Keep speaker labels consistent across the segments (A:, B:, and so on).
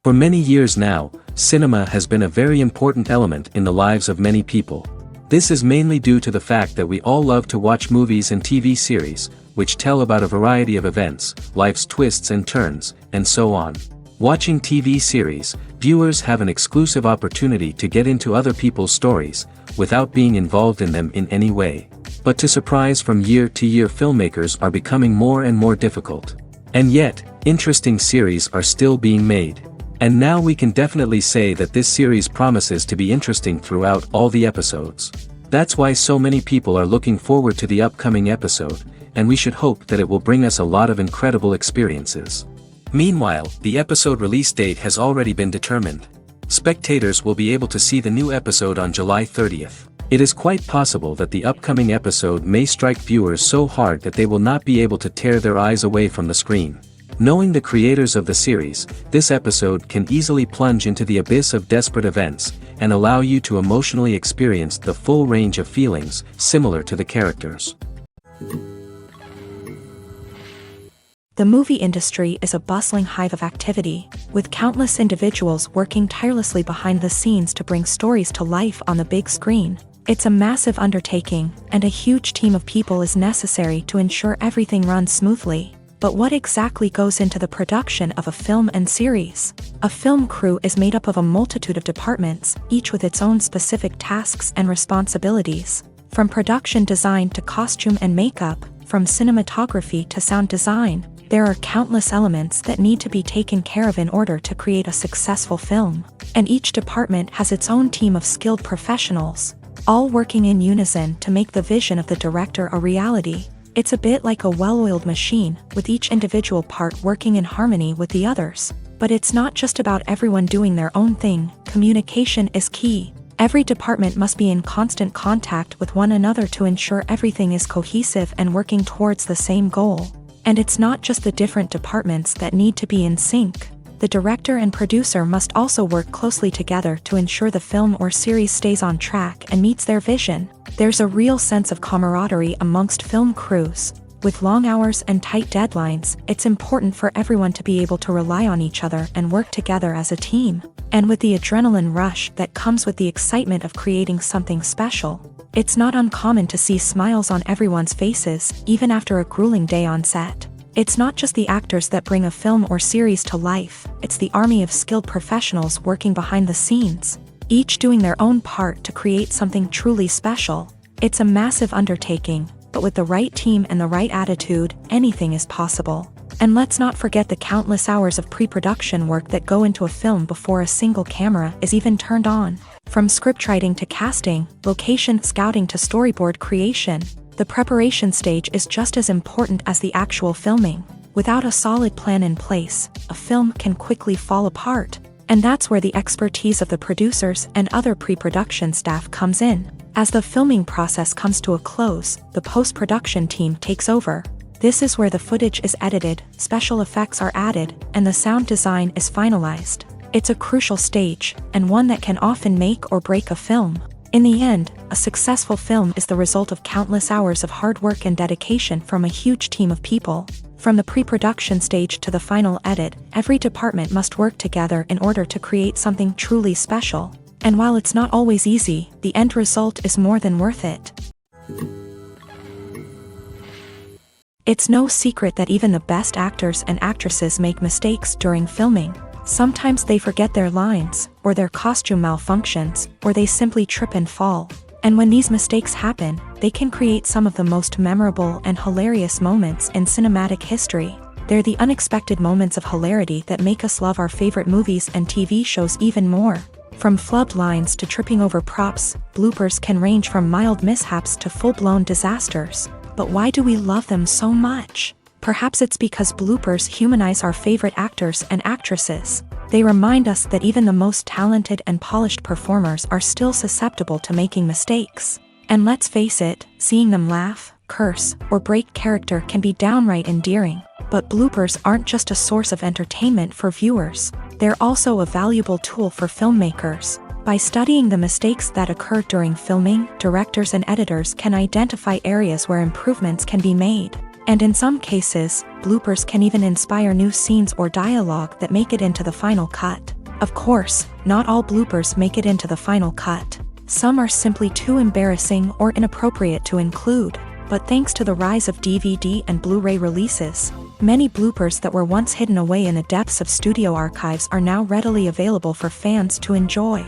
A: For many years now, cinema has been a very important element in the lives of many people. This is mainly due to the fact that we all love to watch movies and TV series, which tell about a variety of events, life's twists and turns, and so on. Watching TV series, viewers have an exclusive opportunity to get into other people's stories, without being involved in them in any way. But to surprise from year to year, filmmakers are becoming more and more difficult. And yet, interesting series are still being made. And now we can definitely say that this series promises to be interesting throughout all the episodes. That's why so many people are looking forward to the upcoming episode, and we should hope that it will bring us a lot of incredible experiences. Meanwhile, the episode release date has already been determined. Spectators will be able to see the new episode on July 30th. It is quite possible that the upcoming episode may strike viewers so hard that they will not be able to tear their eyes away from the screen. Knowing the creators of the series, this episode can easily plunge into the abyss of desperate events, and allow you to emotionally experience the full range of feelings, similar to the characters.
B: The movie industry is a bustling hive of activity, with countless individuals working tirelessly behind the scenes to bring stories to life on the big screen. It's a massive undertaking, and a huge team of people is necessary to ensure everything runs smoothly. But what exactly goes into the production of a film and series? A film crew is made up of a multitude of departments, each with its own specific tasks and responsibilities. From production design to costume and makeup, from cinematography to sound design, there are countless elements that need to be taken care of in order to create a successful film. And each department has its own team of skilled professionals, all working in unison to make the vision of the director a reality. It's a bit like a well-oiled machine, with each individual part working in harmony with the others. But it's not just about everyone doing their own thing. Communication is key. Every department must be in constant contact with one another to ensure everything is cohesive and working towards the same goal. And it's not just the different departments that need to be in sync. The director and producer must also work closely together to ensure the film or series stays on track and meets their vision. There's a real sense of camaraderie amongst film crews. With long hours and tight deadlines, it's important for everyone to be able to rely on each other and work together as a team. And with the adrenaline rush that comes with the excitement of creating something special, it's not uncommon to see smiles on everyone's faces, even after a grueling day on set. It's not just the actors that bring a film or series to life, it's the army of skilled professionals working behind the scenes, each doing their own part to create something truly special. It's a massive undertaking, but with the right team and the right attitude, anything is possible. And let's not forget the countless hours of pre-production work that go into a film before a single camera is even turned on. From scriptwriting to casting, location scouting to storyboard creation, the preparation stage is just as important as the actual filming. Without a solid plan in place, a film can quickly fall apart. And that's where the expertise of the producers and other pre-production staff comes in. As the filming process comes to a close, the post-production team takes over. This is where the footage is edited, special effects are added, and the sound design is finalized. It's a crucial stage, and one that can often make or break a film. In the end, a successful film is the result of countless hours of hard work and dedication from a huge team of people. From the pre-production stage to the final edit, every department must work together in order to create something truly special. And while it's not always easy, the end result is more than worth it. It's no secret that even the best actors and actresses make mistakes during filming. Sometimes they forget their lines, or their costume malfunctions, or they simply trip and fall. And when these mistakes happen, they can create some of the most memorable and hilarious moments in cinematic history. They're the unexpected moments of hilarity that make us love our favorite movies and TV shows even more. From flubbed lines to tripping over props, bloopers can range from mild mishaps to full-blown disasters. But why do we love them so much? Perhaps it's because bloopers humanize our favorite actors and actresses. They remind us that even the most talented and polished performers are still susceptible to making mistakes. And let's face it, seeing them laugh, curse, or break character can be downright endearing. But bloopers aren't just a source of entertainment for viewers. They're also a valuable tool for filmmakers. By studying the mistakes that occur during filming, directors and editors can identify areas where improvements can be made. And in some cases, bloopers can even inspire new scenes or dialogue that make it into the final cut. Of course, not all bloopers make it into the final cut. Some are simply too embarrassing or inappropriate to include. But thanks to the rise of DVD and Blu-ray releases, many bloopers that were once hidden away in the depths of studio archives are now readily available for fans to enjoy.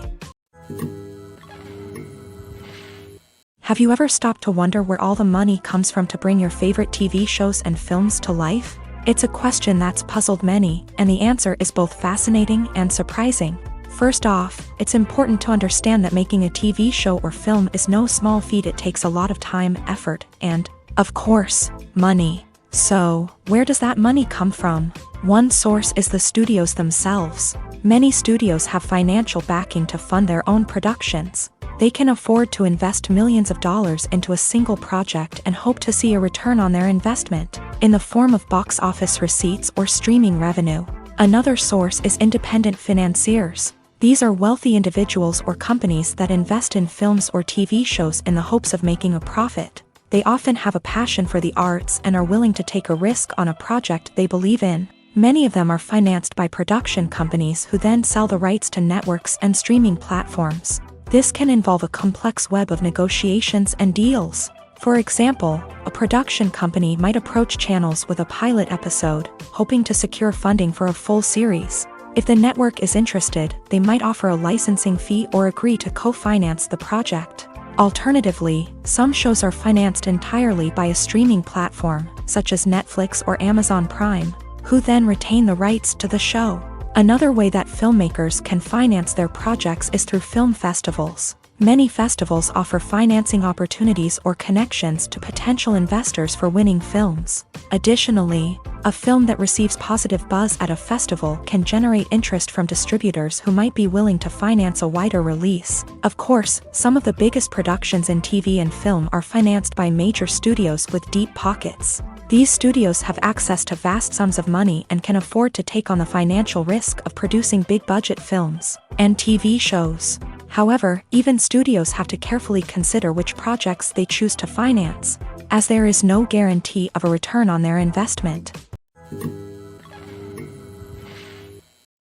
B: Have you ever stopped to wonder where all the money comes from to bring your favorite TV shows and films to life? It's a question that's puzzled many, and the answer is both fascinating and surprising. First off, it's important to understand that making a TV show or film is no small feat. It takes a lot of time, effort, and, of course, money. So, where does that money come from? One source is the studios themselves. Many studios have financial backing to fund their own productions. They can afford to invest millions of dollars into a single project and hope to see a return on their investment, in the form of box office receipts or streaming revenue. Another source is independent financiers. These are wealthy individuals or companies that invest in films or TV shows in the hopes of making a profit. They often have a passion for the arts and are willing to take a risk on a project they believe in. Many of them are financed by production companies who then sell the rights to networks and streaming platforms. This can involve a complex web of negotiations and deals. For example, a production company might approach channels with a pilot episode, hoping to secure funding for a full series. If the network is interested, they might offer a licensing fee or agree to co-finance the project. Alternatively, some shows are financed entirely by a streaming platform, such as Netflix or Amazon Prime, who then retain the rights to the show. Another way that filmmakers can finance their projects is through film festivals. Many festivals offer financing opportunities or connections to potential investors for winning films. Additionally, a film that receives positive buzz at a festival can generate interest from distributors who might be willing to finance a wider release. Of course, some of the biggest productions in TV and film are financed by major studios with deep pockets. These studios have access to vast sums of money and can afford to take on the financial risk of producing big-budget films and TV shows. However, even studios have to carefully consider which projects they choose to finance, as there is no guarantee of a return on their investment.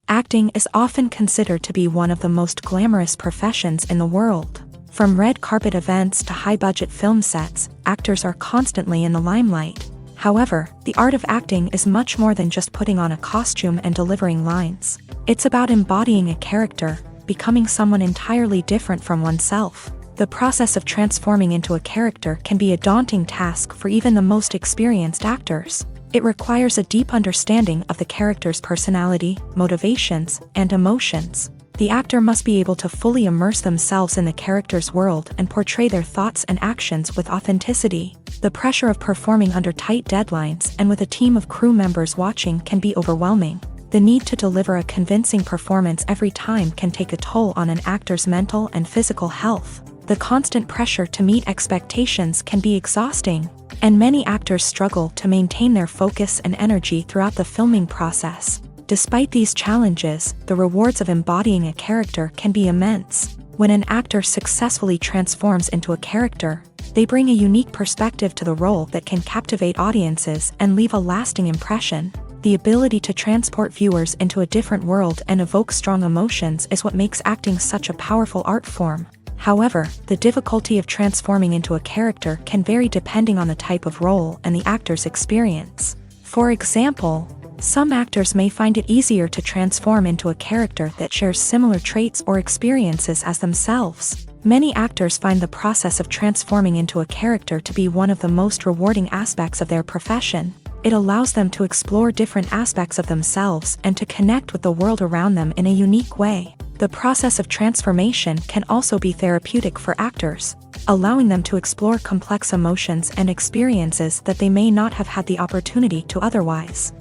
B: Acting is often considered to be one of the most glamorous professions in the world. From red carpet events to high-budget film sets, actors are constantly in the limelight. However, the art of acting is much more than just putting on a costume and delivering lines. It's about embodying a character, becoming someone entirely different from oneself. The process of transforming into a character can be a daunting task for even the most experienced actors. It requires a deep understanding of the character's personality, motivations, and emotions. The actor must be able to fully immerse themselves in the character's world and portray their thoughts and actions with authenticity. The pressure of performing under tight deadlines and with a team of crew members watching can be overwhelming. The need to deliver a convincing performance every time can take a toll on an actor's mental and physical health. The constant pressure to meet expectations can be exhausting, and many actors struggle to maintain their focus and energy throughout the filming process. Despite these challenges, the rewards of embodying a character can be immense. When an actor successfully transforms into a character, they bring a unique perspective to the role that can captivate audiences and leave a lasting impression. The ability to transport viewers into a different world and evoke strong emotions is what makes acting such a powerful art form. However, the difficulty of transforming into a character can vary depending on the type of role and the actor's experience. For example, Some actors may find it easier to transform into a character that shares similar traits or experiences as themselves. Many actors find the process of transforming into a character to be one of the most rewarding aspects of their profession. It allows them to explore different aspects of themselves and to connect with the world around them in a unique way. The process of transformation can also be therapeutic for actors, allowing them to explore complex emotions and experiences that they may not have had the opportunity to otherwise.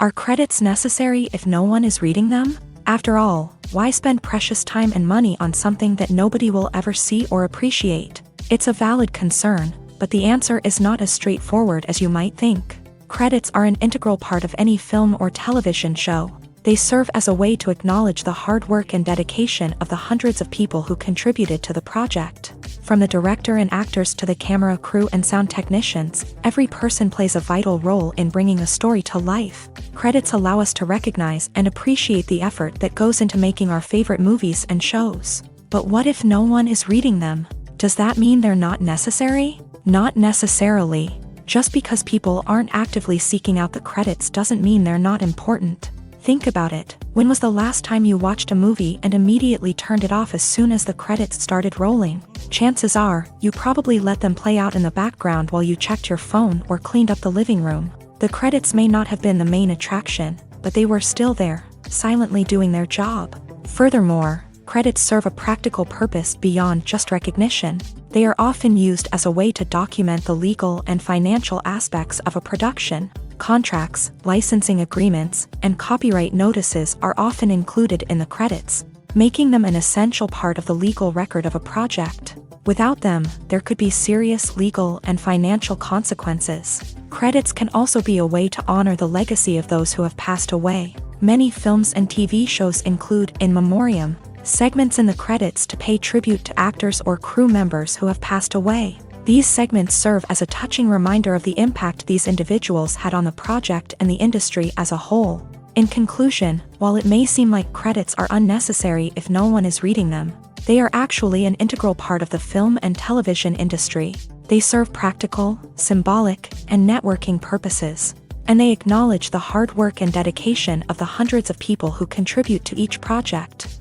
B: Are credits necessary if no one is reading them? After all, why spend precious time and money on something that nobody will ever see or appreciate? It's a valid concern, but the answer is not as straightforward as you might think. Credits are an integral part of any film or television show. They serve as a way to acknowledge the hard work and dedication of the hundreds of people who contributed to the project. From the director and actors to the camera crew and sound technicians, every person plays a vital role in bringing a story to life. Credits allow us to recognize and appreciate the effort that goes into making our favorite movies and shows. But what if no one is reading them? Does that mean they're not necessary? Not necessarily. Just because people aren't actively seeking out the credits doesn't mean they're not important. Think about it. When was the last time you watched a movie and immediately turned it off as soon as the credits started rolling? Chances are, you probably let them play out in the background while you checked your phone or cleaned up the living room. The credits may not have been the main attraction, but they were still there, silently doing their job. Furthermore, credits serve a practical purpose beyond just recognition. They are often used as a way to document the legal and financial aspects of a production. Contracts, licensing agreements, and copyright notices are often included in the credits, making them an essential part of the legal record of a project. Without them, there could be serious legal and financial consequences. Credits can also be a way to honor the legacy of those who have passed away. Many films and TV shows include in memoriam segments in the credits to pay tribute to actors or crew members who have passed away. These segments serve as a touching reminder of the impact these individuals had on the project and the industry as a whole. In conclusion, while it may seem like credits are unnecessary if no one is reading them, they are actually an integral part of the film and television industry. They serve practical, symbolic, and networking purposes, and they acknowledge the hard work and dedication of the hundreds of people who contribute to each project.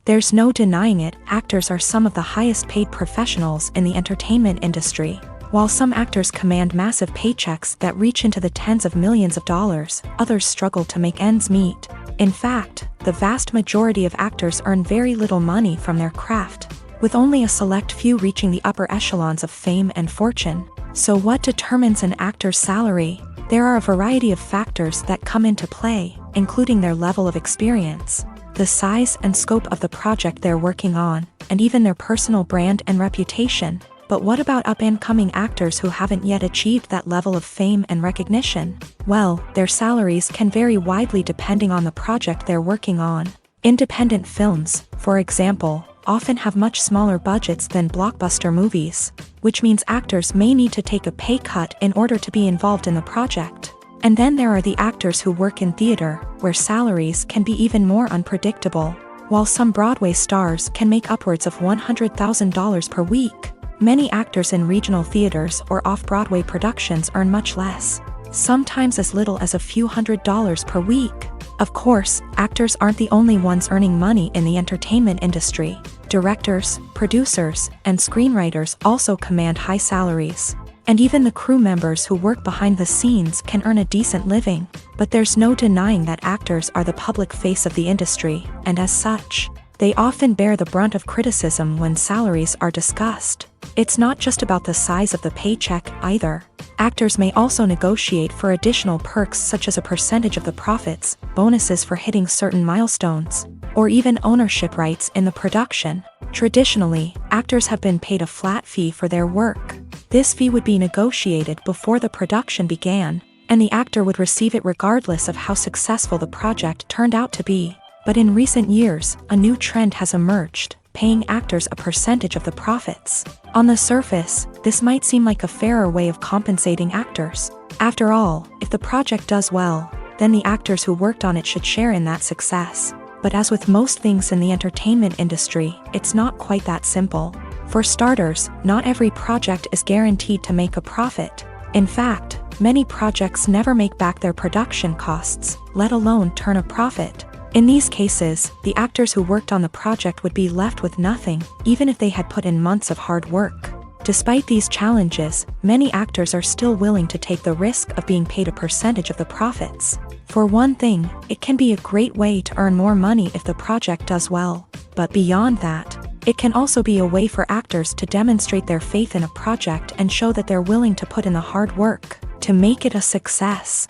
B: There's no denying it, actors are some of the highest paid professionals in the entertainment industry. While some actors command massive paychecks that reach into the tens of millions of dollars, others struggle to make ends meet. In fact, the vast majority of actors earn very little money from their craft, with only a select few reaching the upper echelons of fame and fortune. So what determines an actor's salary? There are a variety of factors that come into play, including their level of experience, the size and scope of the project they're working on, and even their personal brand and reputation. But what about up-and-coming actors who haven't yet achieved that level of fame and recognition? Well, their salaries can vary widely depending on the project they're working on. Independent films, for example, often have much smaller budgets than blockbuster movies, which means actors may need to take a pay cut in order to be involved in the project. And then there are the actors who work in theater, where salaries can be even more unpredictable. While some Broadway stars can make upwards of $100,000 per week, many actors in regional theaters or off-Broadway productions earn much less, sometimes as little as a few $100s per week. Of course, actors aren't the only ones earning money in the entertainment industry. Directors, producers, and screenwriters also command high salaries. And even the crew members who work behind the scenes can earn a decent living. But there's no denying that actors are the public face of the industry, and as such, they often bear the brunt of criticism when salaries are discussed. It's not just about the size of the paycheck either. Actors may also negotiate for additional perks such as a percentage of the profits, bonuses for hitting certain milestones, or even ownership rights in the production. Traditionally, actors have been paid a flat fee for their work. This fee would be negotiated before the production began, and the actor would receive it regardless of how successful the project turned out to be. But in recent years, a new trend has emerged, paying actors a percentage of the profits. On the surface, this might seem like a fairer way of compensating actors. After all, if the project does well, then the actors who worked on it should share in that success. But as with most things in the entertainment industry, it's not quite that simple. For starters, not every project is guaranteed to make a profit. In fact, many projects never make back their production costs, let alone turn a profit. In these cases, the actors who worked on the project would be left with nothing, even if they had put in months of hard work. Despite these challenges, many actors are still willing to take the risk of being paid a percentage of the profits. For one thing, it can be a great way to earn more money if the project does well. But beyond that, it can also be a way for actors to demonstrate their faith in a project and show that they're willing to put in the hard work to make it a success.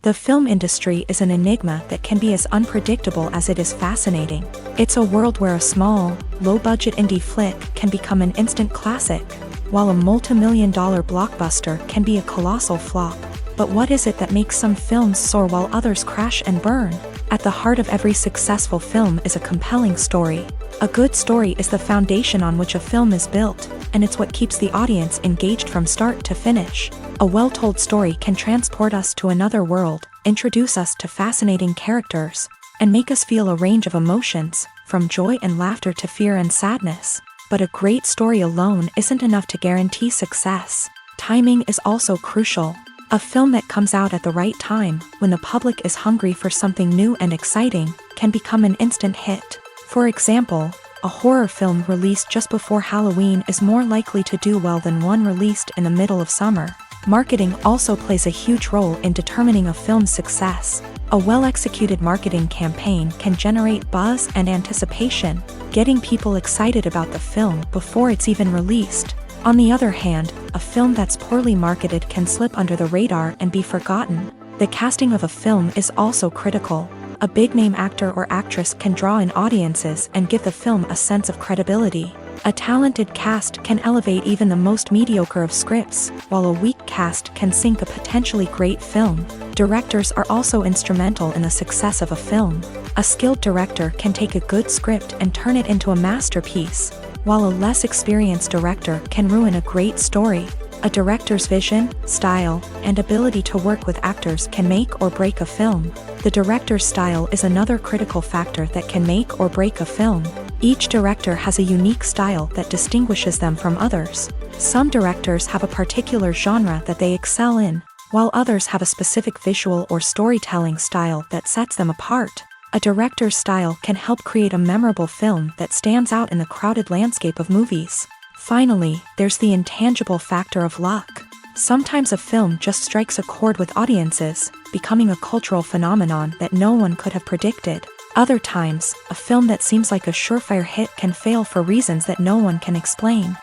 B: The film industry is an enigma that can be as unpredictable as it is fascinating. It's a world where a small, low-budget indie flick can become an instant classic, while a multi-million-dollar blockbuster can be a colossal flop. But what is it that makes some films soar while others crash and burn? At the heart of every successful film is a compelling story. A good story is the foundation on which a film is built, and it's what keeps the audience engaged from start to finish. A well-told story can transport us to another world, introduce us to fascinating characters, and make us feel a range of emotions, from joy and laughter to fear and sadness. But a great story alone isn't enough to guarantee success. Timing is also crucial. A film that comes out at the right time, when the public is hungry for something new and exciting, can become an instant hit. For example, a horror film released just before Halloween is more likely to do well than one released in the middle of summer. Marketing also plays a huge role in determining a film's success. A well-executed marketing campaign can generate buzz and anticipation, getting people excited about the film before it's even released. On the other hand, a film that's poorly marketed can slip under the radar and be forgotten. The casting of a film is also critical. A big-name actor or actress can draw in audiences and give the film a sense of credibility. A talented cast can elevate even the most mediocre of scripts, while a weak cast can sink a potentially great film. Directors are also instrumental in the success of a film. A skilled director can take a good script and turn it into a masterpiece, while a less experienced director can ruin a great story. A director's vision, style, and ability to work with actors can make or break a film. The director's style is another critical factor that can make or break a film. Each director has a unique style that distinguishes them from others. Some directors have a particular genre that they excel in, while others have a specific visual or storytelling style that sets them apart. A director's style can help create a memorable film that stands out in the crowded landscape of movies. Finally, there's the intangible factor of luck. Sometimes a film just strikes a chord with audiences, becoming a cultural phenomenon that no one could have predicted. Other times, a film that seems like a surefire hit can fail for reasons that no one can explain.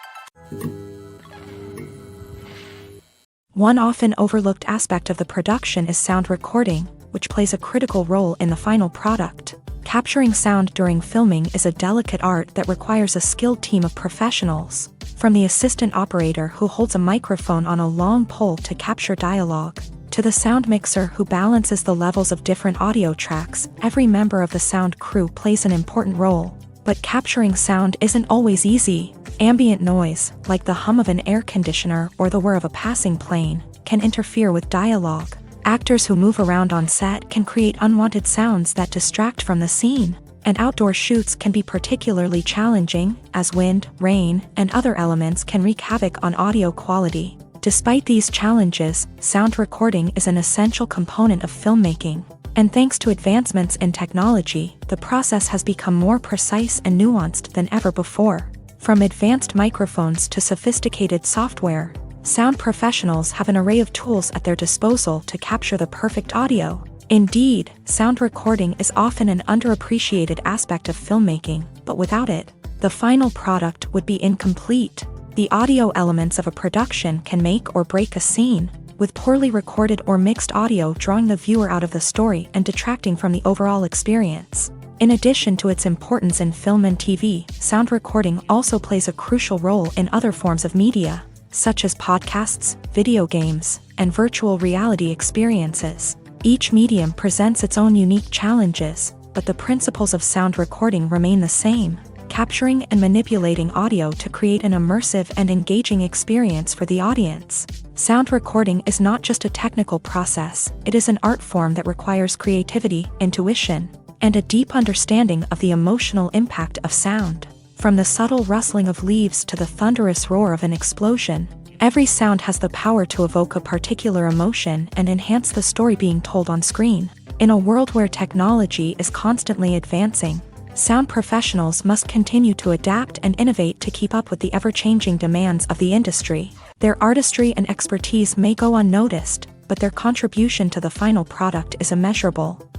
B: One often overlooked aspect of the production is sound recording, which plays a critical role in the final product. Capturing sound during filming is a delicate art that requires a skilled team of professionals. From the assistant operator who holds a microphone on a long pole to capture dialogue, to the sound mixer who balances the levels of different audio tracks, every member of the sound crew plays an important role. But capturing sound isn't always easy. Ambient noise, like the hum of an air conditioner or the whir of a passing plane, can interfere with dialogue. Actors who move around on set can create unwanted sounds that distract from the scene. And outdoor shoots can be particularly challenging, as wind, rain, and other elements can wreak havoc on audio quality. Despite these challenges, sound recording is an essential component of filmmaking. And thanks to advancements in technology, the process has become more precise and nuanced than ever before. From advanced microphones to sophisticated software, sound professionals have an array of tools at their disposal to capture the perfect audio. Indeed, sound recording is often an underappreciated aspect of filmmaking, but without it, the final product would be incomplete. The audio elements of a production can make or break a scene, with poorly recorded or mixed audio drawing the viewer out of the story and detracting from the overall experience. In addition to its importance in film and TV, sound recording also plays a crucial role in other forms of media, such as podcasts, video games, and virtual reality experiences. Each medium presents its own unique challenges, but the principles of sound recording remain the same, capturing and manipulating audio to create an immersive and engaging experience for the audience. Sound recording is not just a technical process, it is an art form that requires creativity, intuition, and a deep understanding of the emotional impact of sound. From the subtle rustling of leaves to the thunderous roar of an explosion, every sound has the power to evoke a particular emotion and enhance the story being told on screen. In a world where technology is constantly advancing, sound professionals must continue to adapt and innovate to keep up with the ever-changing demands of the industry. Their artistry and expertise may go unnoticed, but their contribution to the final product is immeasurable.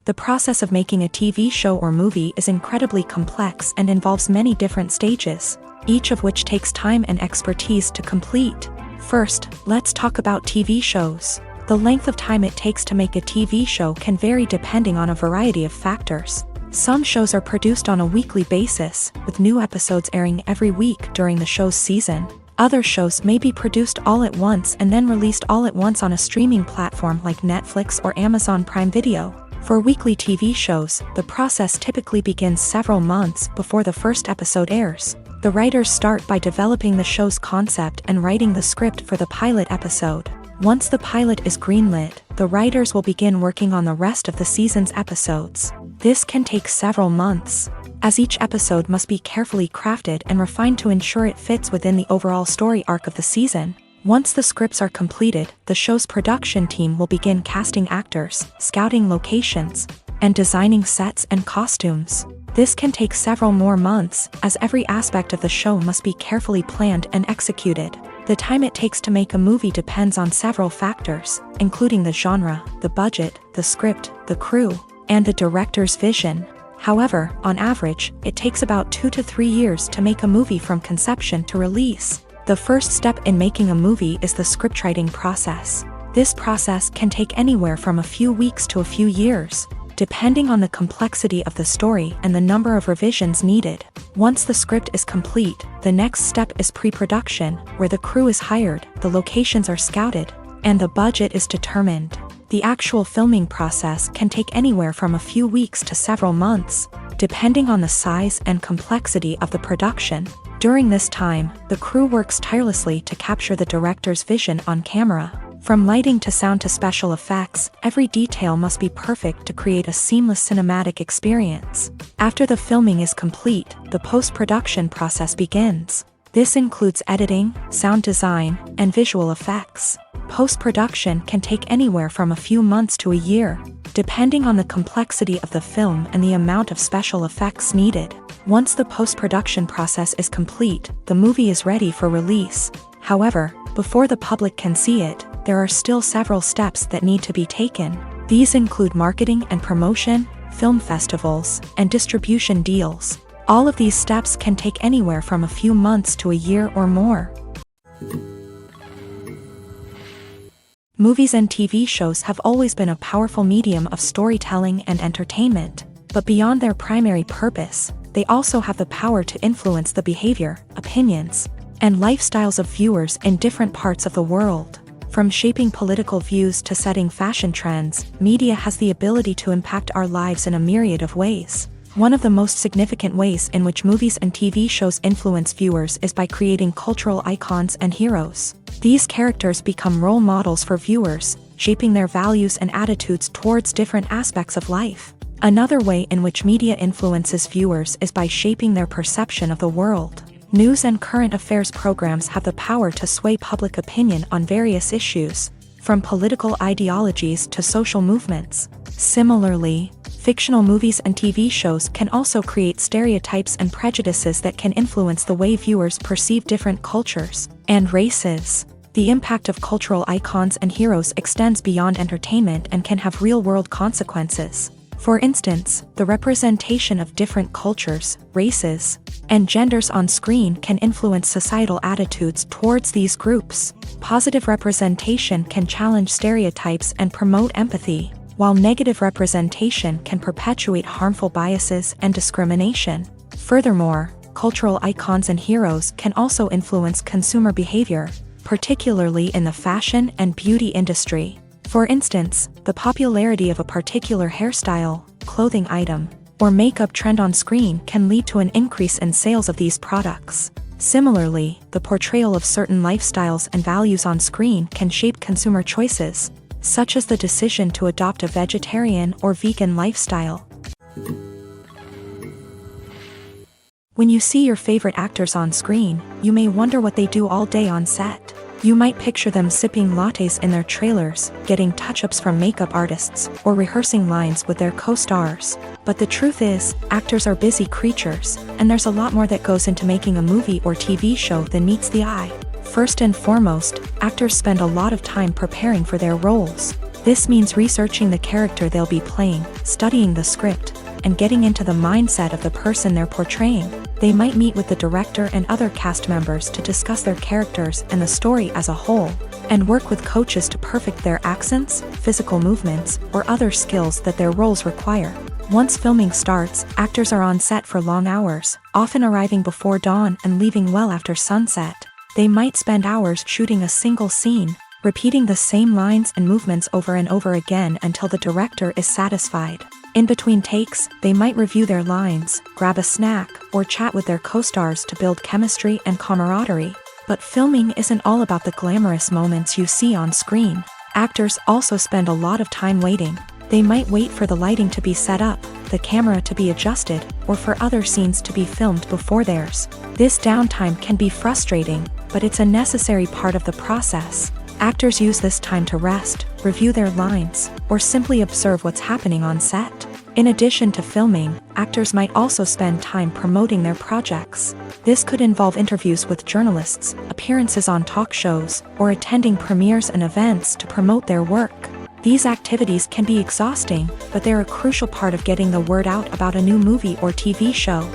B: The process of making a TV show or movie is incredibly complex and involves many different stages, each of which takes time and expertise to complete. First, let's talk about TV shows. The length of time it takes to make a TV show can vary depending on a variety of factors. Some shows are produced on a weekly basis, with new episodes airing every week during the show's season. Other shows may be produced all at once and then released all at once on a streaming platform like Netflix or Amazon Prime Video. For weekly TV shows, the process typically begins several months before the first episode airs. The writers start by developing the show's concept and writing the script for the pilot episode. Once the pilot is greenlit, the writers will begin working on the rest of the season's episodes. This can take several months, as each episode must be carefully crafted and refined to ensure it fits within the overall story arc of the season. Once the scripts are completed, the show's production team will begin casting actors, scouting locations, and designing sets and costumes. This can take several more months, as every aspect of the show must be carefully planned and executed. The time it takes to make a movie depends on several factors, including the genre, the budget, the script, the crew, and the director's vision. However, on average, it takes about 2 to 3 years to make a movie from conception to release. The first step in making a movie is the scriptwriting process. This process can take anywhere from a few weeks to a few years, depending on the complexity of the story and the number of revisions needed. Once the script is complete, the next step is pre-production, where the crew is hired, the locations are scouted, and the budget is determined. The actual filming process can take anywhere from a few weeks to several months, depending on the size and complexity of the production. During this time, the crew works tirelessly to capture the director's vision on camera. From lighting to sound to special effects, every detail must be perfect to create a seamless cinematic experience. After the filming is complete, the post-production process begins. This includes editing, sound design, and visual effects. Post-production can take anywhere from a few months to a year, depending on the complexity of the film and the amount of special effects needed. Once the post-production process is complete, the movie is ready for release. However, before the public can see it, there are still several steps that need to be taken. These include marketing and promotion, film festivals, and distribution deals. All of these steps can take anywhere from a few months to a year or more. Movies and TV shows have always been a powerful medium of storytelling and entertainment, but beyond their primary purpose, they also have the power to influence the behavior, opinions, and lifestyles of viewers in different parts of the world. From shaping political views to setting fashion trends, media has the ability to impact our lives in a myriad of ways. One of the most significant ways in which movies and TV shows influence viewers is by creating cultural icons and heroes. These characters become role models for viewers, shaping their values and attitudes towards different aspects of life. Another way in which media influences viewers is by shaping their perception of the world. News and current affairs programs have the power to sway public opinion on various issues, from political ideologies to social movements. Similarly, fictional movies and TV shows can also create stereotypes and prejudices that can influence the way viewers perceive different cultures and races. The impact of cultural icons and heroes extends beyond entertainment and can have real-world consequences. For instance, the representation of different cultures, races, and genders on screen can influence societal attitudes towards these groups. Positive representation can challenge stereotypes and promote empathy, while negative representation can perpetuate harmful biases and discrimination. Furthermore, cultural icons and heroes can also influence consumer behavior, particularly in the fashion and beauty industry. For instance, the popularity of a particular hairstyle, clothing item, or makeup trend on screen can lead to an increase in sales of these products. Similarly, the portrayal of certain lifestyles and values on screen can shape consumer choices, such as the decision to adopt a vegetarian or vegan lifestyle. When you see your favorite actors on screen, you may wonder what they do all day on set. You might picture them sipping lattes in their trailers, getting touch-ups from makeup artists, or rehearsing lines with their co-stars. But the truth is, actors are busy creatures, and there's a lot more that goes into making a movie or TV show than meets the eye. First and foremost, actors spend a lot of time preparing for their roles. This means researching the character they'll be playing, studying the script, and getting into the mindset of the person they're portraying. They might meet with the director and other cast members to discuss their characters and the story as a whole, and work with coaches to perfect their accents, physical movements, or other skills that their roles require. Once filming starts, actors are on set for long hours, often arriving before dawn and leaving well after sunset. They might spend hours shooting a single scene, repeating the same lines and movements over and over again until the director is satisfied. In between takes, they might review their lines, grab a snack, or chat with their co-stars to build chemistry and camaraderie. But filming isn't all about the glamorous moments you see on screen. Actors also spend a lot of time waiting. They might wait for the lighting to be set up, the camera to be adjusted, or for other scenes to be filmed before theirs. This downtime can be frustrating, but it's a necessary part of the process. Actors use this time to rest, review their lines, or simply observe what's happening on set. In addition to filming, actors might also spend time promoting their projects. This could involve interviews with journalists, appearances on talk shows, or attending premieres and events to promote their work. These activities can be exhausting, but they're a crucial part of getting the word out about a new movie or TV show.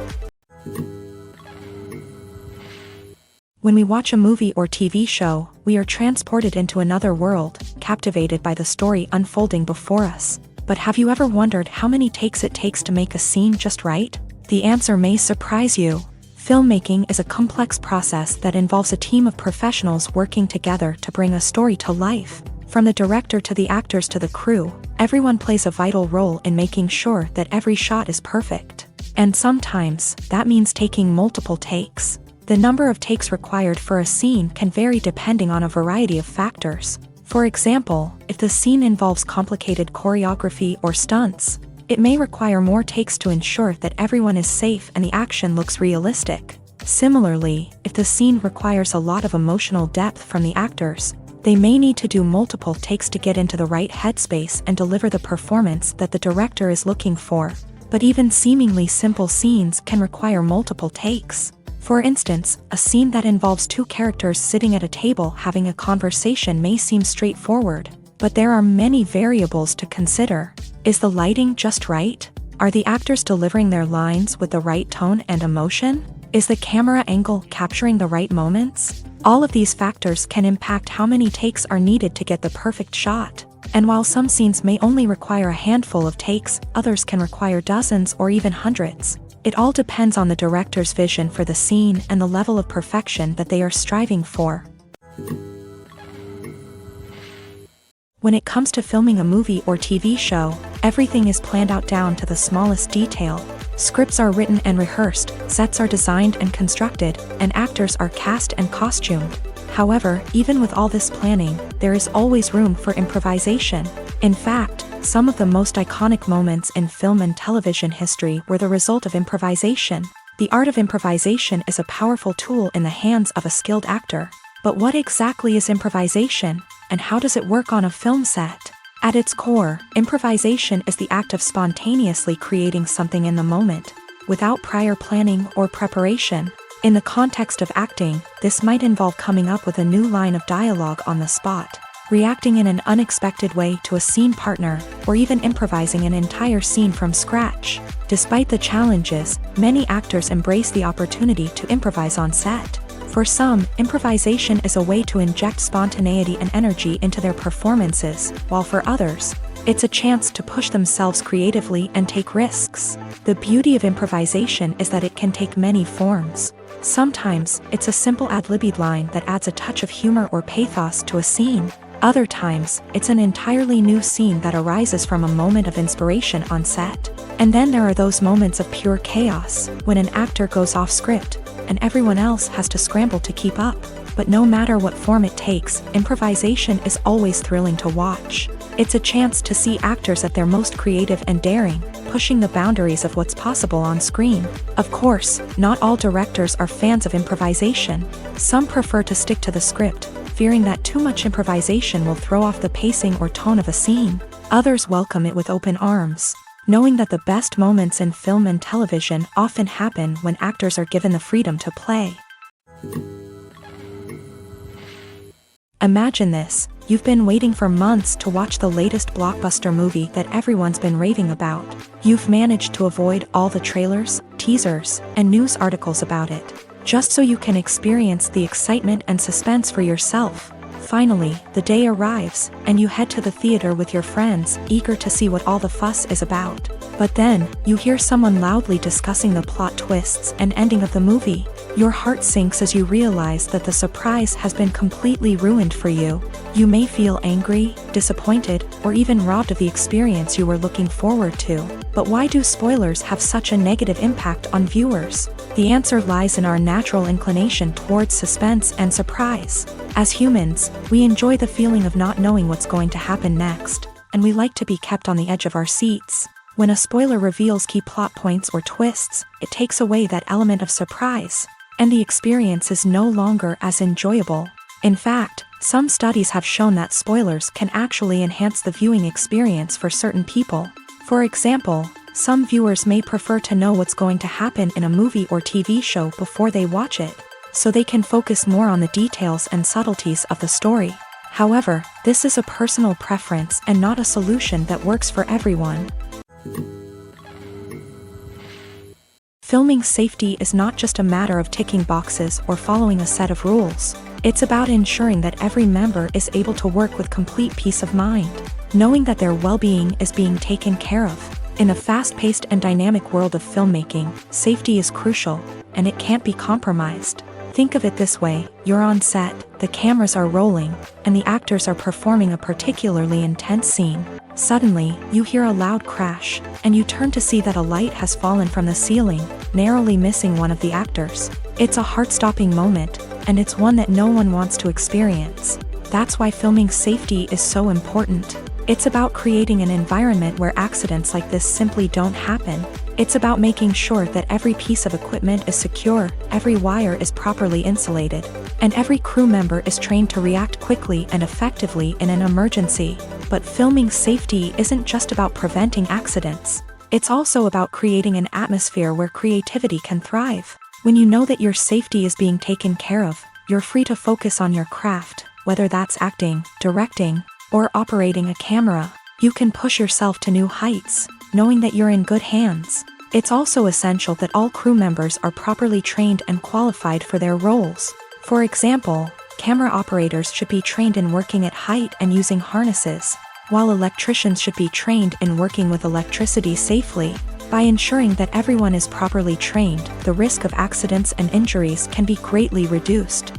B: When we watch a movie or TV show, we are transported into another world, captivated by the story unfolding before us. But have you ever wondered how many takes it takes to make a scene just right? The answer may surprise you. Filmmaking is a complex process that involves a team of professionals working together to bring a story to life. From the director to the actors to the crew, everyone plays a vital role in making sure that every shot is perfect. And sometimes, that means taking multiple takes. The number of takes required for a scene can vary depending on a variety of factors. For example, if the scene involves complicated choreography or stunts, it may require more takes to ensure that everyone is safe and the action looks realistic. Similarly, if the scene requires a lot of emotional depth from the actors, they may need to do multiple takes to get into the right headspace and deliver the performance that the director is looking for. But even seemingly simple scenes can require multiple takes. For instance, a scene that involves two characters sitting at a table having a conversation may seem straightforward, but there are many variables to consider. Is the lighting just right? Are the actors delivering their lines with the right tone and emotion? Is the camera angle capturing the right moments? All of these factors can impact how many takes are needed to get the perfect shot. And while some scenes may only require a handful of takes, others can require dozens or even hundreds. It all depends on the director's vision for the scene and the level of perfection that they are striving for. When it comes to filming a movie or TV show, everything is planned out down to the smallest detail. Scripts are written and rehearsed, sets are designed and constructed, and actors are cast and costumed. However, even with all this planning, there is always room for improvisation. In fact, some of the most iconic moments in film and television history were the result of improvisation. The art of improvisation is a powerful tool in the hands of a skilled actor. But what exactly is improvisation, and how does it work on a film set? At its core, improvisation is the act of spontaneously creating something in the moment, without prior planning or preparation. In the context of acting, this might involve coming up with a new line of dialogue on the spot, reacting in an unexpected way to a scene partner, or even improvising an entire scene from scratch. Despite the challenges, many actors embrace the opportunity to improvise on set. For some, improvisation is a way to inject spontaneity and energy into their performances, while for others, it's a chance to push themselves creatively and take risks. The beauty of improvisation is that it can take many forms. Sometimes, it's a simple ad-libbed line that adds a touch of humor or pathos to a scene. Other times, it's an entirely new scene that arises from a moment of inspiration on set. And then there are those moments of pure chaos, when an actor goes off script, and everyone else has to scramble to keep up. But no matter what form it takes, improvisation is always thrilling to watch. It's a chance to see actors at their most creative and daring, pushing the boundaries of what's possible on screen. Of course, not all directors are fans of improvisation. Some prefer to stick to the script, fearing that too much improvisation will throw off the pacing or tone of a scene. Others welcome it with open arms, knowing that the best moments in film and television often happen when actors are given the freedom to play. Imagine this: you've been waiting for months to watch the latest blockbuster movie that everyone's been raving about. You've managed to avoid all the trailers, teasers, and news articles about it, just so you can experience the excitement and suspense for yourself. Finally, the day arrives, and you head to the theater with your friends, eager to see what all the fuss is about. But then, you hear someone loudly discussing the plot twists and ending of the movie. Your heart sinks as you realize that the surprise has been completely ruined for you. You may feel angry, disappointed, or even robbed of the experience you were looking forward to. But why do spoilers have such a negative impact on viewers? The answer lies in our natural inclination towards suspense and surprise. As humans, we enjoy the feeling of not knowing what's going to happen next, and we like to be kept on the edge of our seats. When a spoiler reveals key plot points or twists, it takes away that element of surprise, and the experience is no longer as enjoyable. In fact, some studies have shown that spoilers can actually enhance the viewing experience for certain people. For example, some viewers may prefer to know what's going to happen in a movie or TV show before they watch it, so they can focus more on the details and subtleties of the story. However, this is a personal preference and not a solution that works for everyone. Filming safety is not just a matter of ticking boxes or following a set of rules. It's about ensuring that every member is able to work with complete peace of mind, knowing that their well-being is being taken care of. In a fast-paced and dynamic world of filmmaking, safety is crucial, and it can't be compromised. Think of it this way: you're on set, the cameras are rolling, and the actors are performing a particularly intense scene. Suddenly, you hear a loud crash, and you turn to see that a light has fallen from the ceiling, narrowly missing one of the actors. It's a heart-stopping moment, and it's one that no one wants to experience. That's why filming safety is so important. It's about creating an environment where accidents like this simply don't happen. It's about making sure that every piece of equipment is secure, every wire is properly insulated, and every crew member is trained to react quickly and effectively in an emergency. But filming safety isn't just about preventing accidents. It's also about creating an atmosphere where creativity can thrive. When you know that your safety is being taken care of, you're free to focus on your craft, whether that's acting, directing, or operating a camera. You can push yourself to new heights, knowing that you're in good hands. It's also essential that all crew members are properly trained and qualified for their roles. For example, camera operators should be trained in working at height and using harnesses, while electricians should be trained in working with electricity safely. By ensuring that everyone is properly trained, the risk of accidents and injuries can be greatly reduced.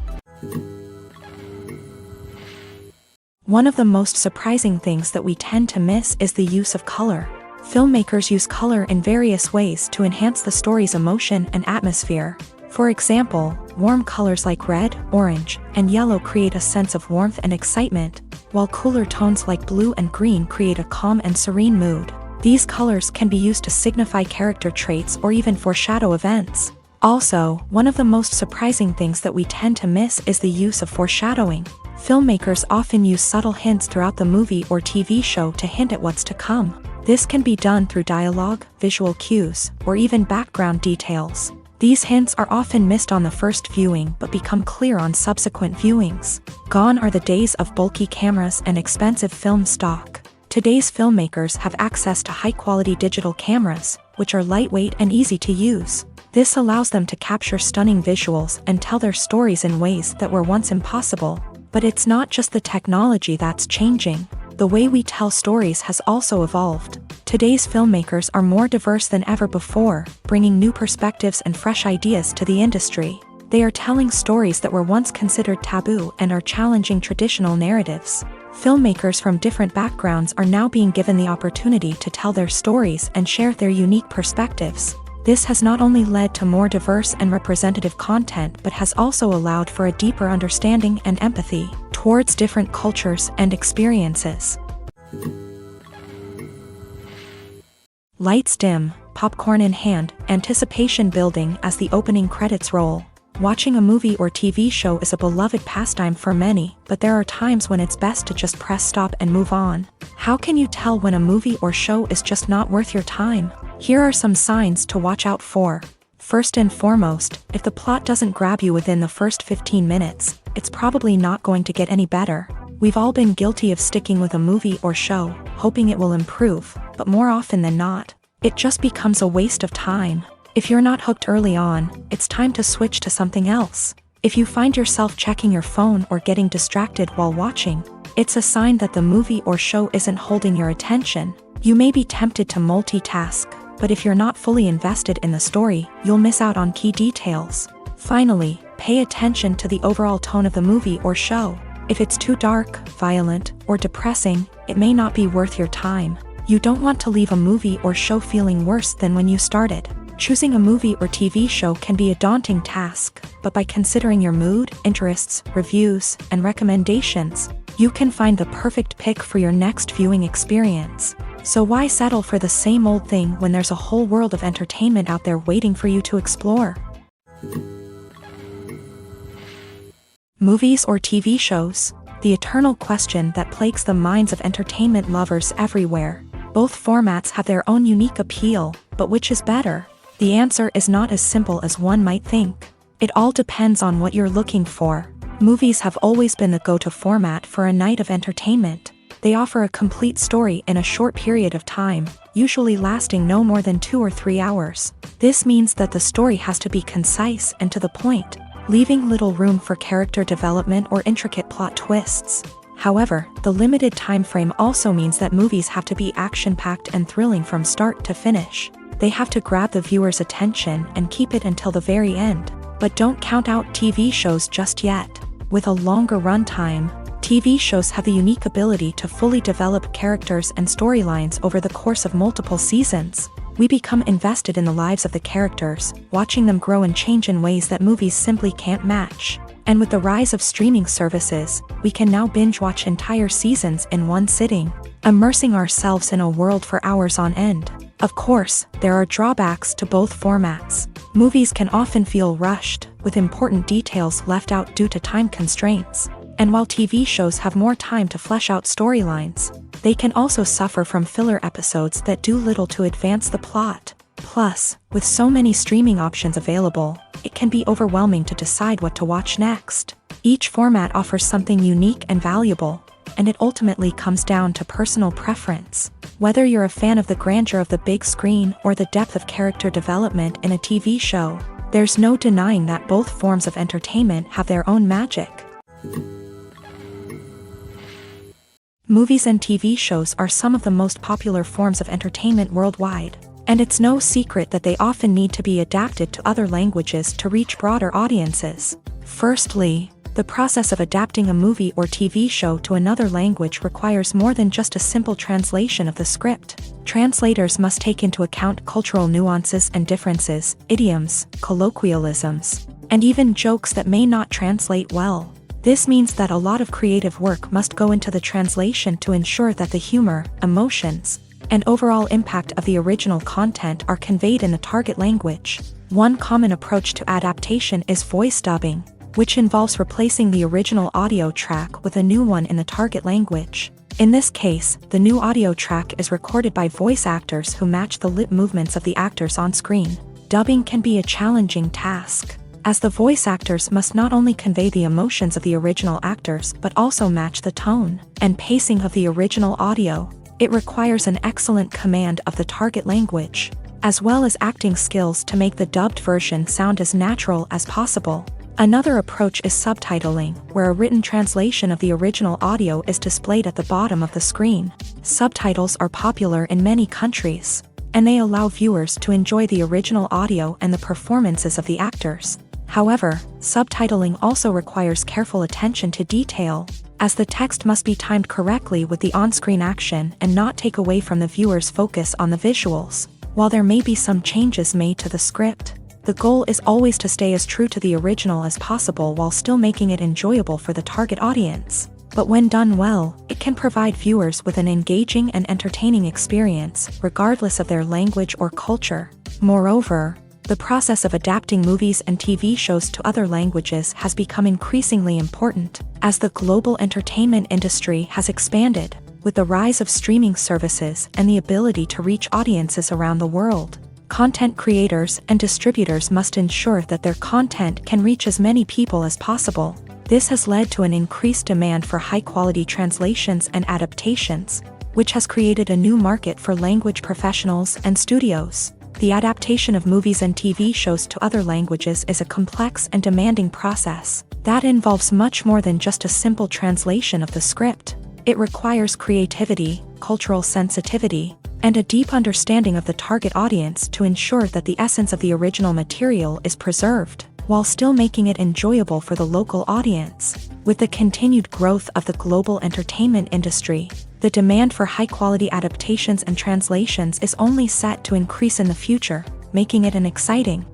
B: One of the most surprising things that we tend to miss is the use of color. Filmmakers use color in various ways to enhance the story's emotion and atmosphere. For example, warm colors like red, orange, and yellow create a sense of warmth and excitement, while cooler tones like blue and green create a calm and serene mood. These colors can be used to signify character traits or even foreshadow events. Also, one of the most surprising things that we tend to miss is the use of foreshadowing. Filmmakers often use subtle hints throughout the movie or TV show to hint at what's to come. This can be done through dialogue, visual cues, or even background details. These hints are often missed on the first viewing but become clear on subsequent viewings. Gone are the days of bulky cameras and expensive film stock. Today's filmmakers have access to high-quality digital cameras, which are lightweight and easy to use. This allows them to capture stunning visuals and tell their stories in ways that were once impossible. But it's not just the technology that's changing. The way we tell stories has also evolved. Today's filmmakers are more diverse than ever before, bringing new perspectives and fresh ideas to the industry. They are telling stories that were once considered taboo and are challenging traditional narratives. Filmmakers from different backgrounds are now being given the opportunity to tell their stories and share their unique perspectives. This has not only led to more diverse and representative content but has also allowed for a deeper understanding and empathy towards different cultures and experiences. Lights dim, popcorn in hand, anticipation building as the opening credits roll. Watching a movie or TV show is a beloved pastime for many, but there are times when it's best to just press stop and move on. How can you tell when a movie or show is just not worth your time? Here are some signs to watch out for. First and foremost, if the plot doesn't grab you within the first 15 minutes, it's probably not going to get any better. We've all been guilty of sticking with a movie or show, hoping it will improve, but more often than not, it just becomes a waste of time. If you're not hooked early on, it's time to switch to something else. If you find yourself checking your phone or getting distracted while watching, it's a sign that the movie or show isn't holding your attention. You may be tempted to multitask, but if you're not fully invested in the story, you'll miss out on key details. Finally, pay attention to the overall tone of the movie or show. If it's too dark, violent, or depressing, it may not be worth your time. You don't want to leave a movie or show feeling worse than when you started. Choosing a movie or TV show can be a daunting task, but by considering your mood, interests, reviews, and recommendations, you can find the perfect pick for your next viewing experience. So why settle for the same old thing when there's a whole world of entertainment out there waiting for you to explore? Movies or TV shows? The eternal question that plagues the minds of entertainment lovers everywhere. Both formats have their own unique appeal, but which is better? The answer is not as simple as one might think. It all depends on what you're looking for. Movies have always been the go-to format for a night of entertainment. They offer a complete story in a short period of time, usually lasting no more than 2 or 3 hours. This means that the story has to be concise and to the point, leaving little room for character development or intricate plot twists. However, the limited time frame also means that movies have to be action-packed and thrilling from start to finish. They have to grab the viewer's attention and keep it until the very end. But don't count out TV shows just yet. With a longer runtime, TV shows have the unique ability to fully develop characters and storylines over the course of multiple seasons. We become invested in the lives of the characters, watching them grow and change in ways that movies simply can't match. And with the rise of streaming services, we can now binge-watch entire seasons in one sitting, immersing ourselves in a world for hours on end. Of course, there are drawbacks to both formats. Movies can often feel rushed, with important details left out due to time constraints. And while TV shows have more time to flesh out storylines, they can also suffer from filler episodes that do little to advance the plot. Plus, with so many streaming options available, it can be overwhelming to decide what to watch next. Each format offers something unique and valuable, and it ultimately comes down to personal preference. Whether you're a fan of the grandeur of the big screen or the depth of character development in a TV show, there's no denying that both forms of entertainment have their own magic. Movies and TV shows are some of the most popular forms of entertainment worldwide, and it's no secret that they often need to be adapted to other languages to reach broader audiences. Firstly, the process of adapting a movie or TV show to another language requires more than just a simple translation of the script. Translators must take into account cultural nuances and differences, idioms, colloquialisms, and even jokes that may not translate well. This means that a lot of creative work must go into the translation to ensure that the humor, emotions, and overall impact of the original content are conveyed in the target language. One common approach to adaptation is voice dubbing, which involves replacing the original audio track with a new one in the target language. In this case, the new audio track is recorded by voice actors who match the lip movements of the actors on screen. Dubbing can be a challenging task, as the voice actors must not only convey the emotions of the original actors but also match the tone and pacing of the original audio. It requires an excellent command of the target language, as well as acting skills to make the dubbed version sound as natural as possible. Another approach is subtitling, where a written translation of the original audio is displayed at the bottom of the screen. Subtitles are popular in many countries, and they allow viewers to enjoy the original audio and the performances of the actors. However, subtitling also requires careful attention to detail, as the text must be timed correctly with the on-screen action and not take away from the viewer's focus on the visuals. While there may be some changes made to the script, the goal is always to stay as true to the original as possible while still making it enjoyable for the target audience. But when done well, it can provide viewers with an engaging and entertaining experience, regardless of their language or culture. Moreover, the process of adapting movies and TV shows to other languages has become increasingly important, as the global entertainment industry has expanded, with the rise of streaming services and the ability to reach audiences around the world. Content creators and distributors must ensure that their content can reach as many people as possible. This has led to an increased demand for high-quality translations and adaptations, which has created a new market for language professionals and studios. The adaptation of movies and TV shows to other languages is a complex and demanding process that involves much more than just a simple translation of the script. It requires creativity, cultural sensitivity, and a deep understanding of the target audience to ensure that the essence of the original material is preserved, while still making it enjoyable for the local audience. With the continued growth of the global entertainment industry, the demand for high-quality adaptations and translations is only set to increase in the future, making it an exciting.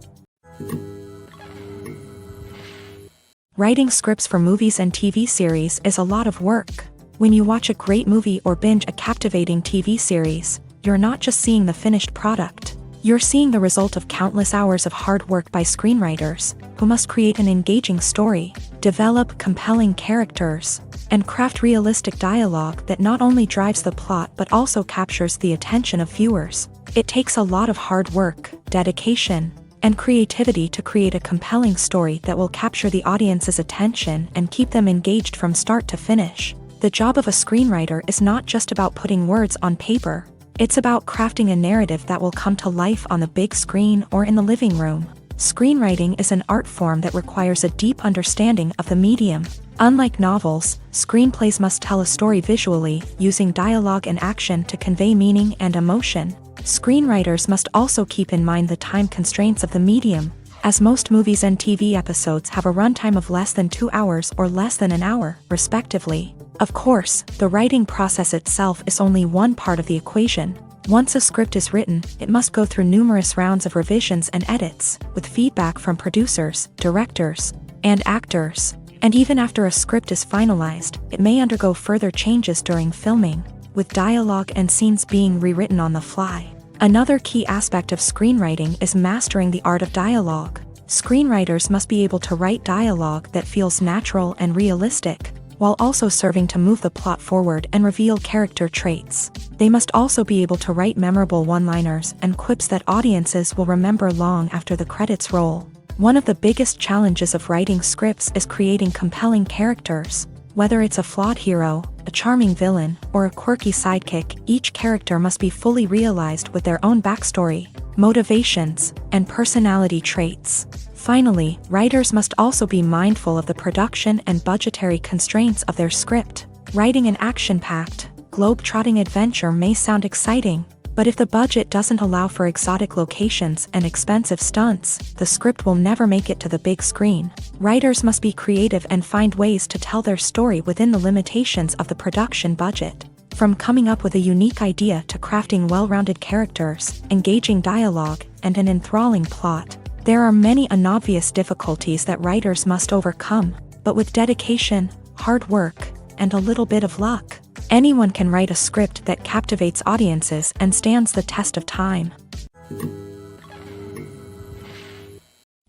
B: Writing scripts for movies and TV series is a lot of work. When you watch a great movie or binge a captivating TV series, you're not just seeing the finished product. You're seeing the result of countless hours of hard work by screenwriters, who must create an engaging story, develop compelling characters, and craft realistic dialogue that not only drives the plot but also captures the attention of viewers. It takes a lot of hard work, dedication, and creativity to create a compelling story that will capture the audience's attention and keep them engaged from start to finish. The job of a screenwriter is not just about putting words on paper. It's about crafting a narrative that will come to life on the big screen or in the living room. Screenwriting is an art form that requires a deep understanding of the medium. Unlike novels, screenplays must tell a story visually, using dialogue and action to convey meaning and emotion. Screenwriters must also keep in mind the time constraints of the medium, as most movies and TV episodes have a runtime of less than 2 hours or less than an hour, respectively. Of course, the writing process itself is only one part of the equation. Once a script is written, it must go through numerous rounds of revisions and edits, with feedback from producers, directors, and actors. And even after a script is finalized, it may undergo further changes during filming, with dialogue and scenes being rewritten on the fly. Another key aspect of screenwriting is mastering the art of dialogue. Screenwriters must be able to write dialogue that feels natural and realistic, while also serving to move the plot forward and reveal character traits. They must also be able to write memorable one-liners and quips that audiences will remember long after the credits roll. One of the biggest challenges of writing scripts is creating compelling characters. Whether it's a flawed hero, a charming villain, or a quirky sidekick, each character must be fully realized with their own backstory, motivations, and personality traits. Finally, writers must also be mindful of the production and budgetary constraints of their script. Writing an action-packed, globe-trotting adventure may sound exciting, but if the budget doesn't allow for exotic locations and expensive stunts, the script will never make it to the big screen. Writers must be creative and find ways to tell their story within the limitations of the production budget. From coming up with a unique idea to crafting well-rounded characters, engaging dialogue, and an enthralling plot, there are many unobvious difficulties that writers must overcome, but with dedication, hard work, and a little bit of luck, anyone can write a script that captivates audiences and stands the test of time.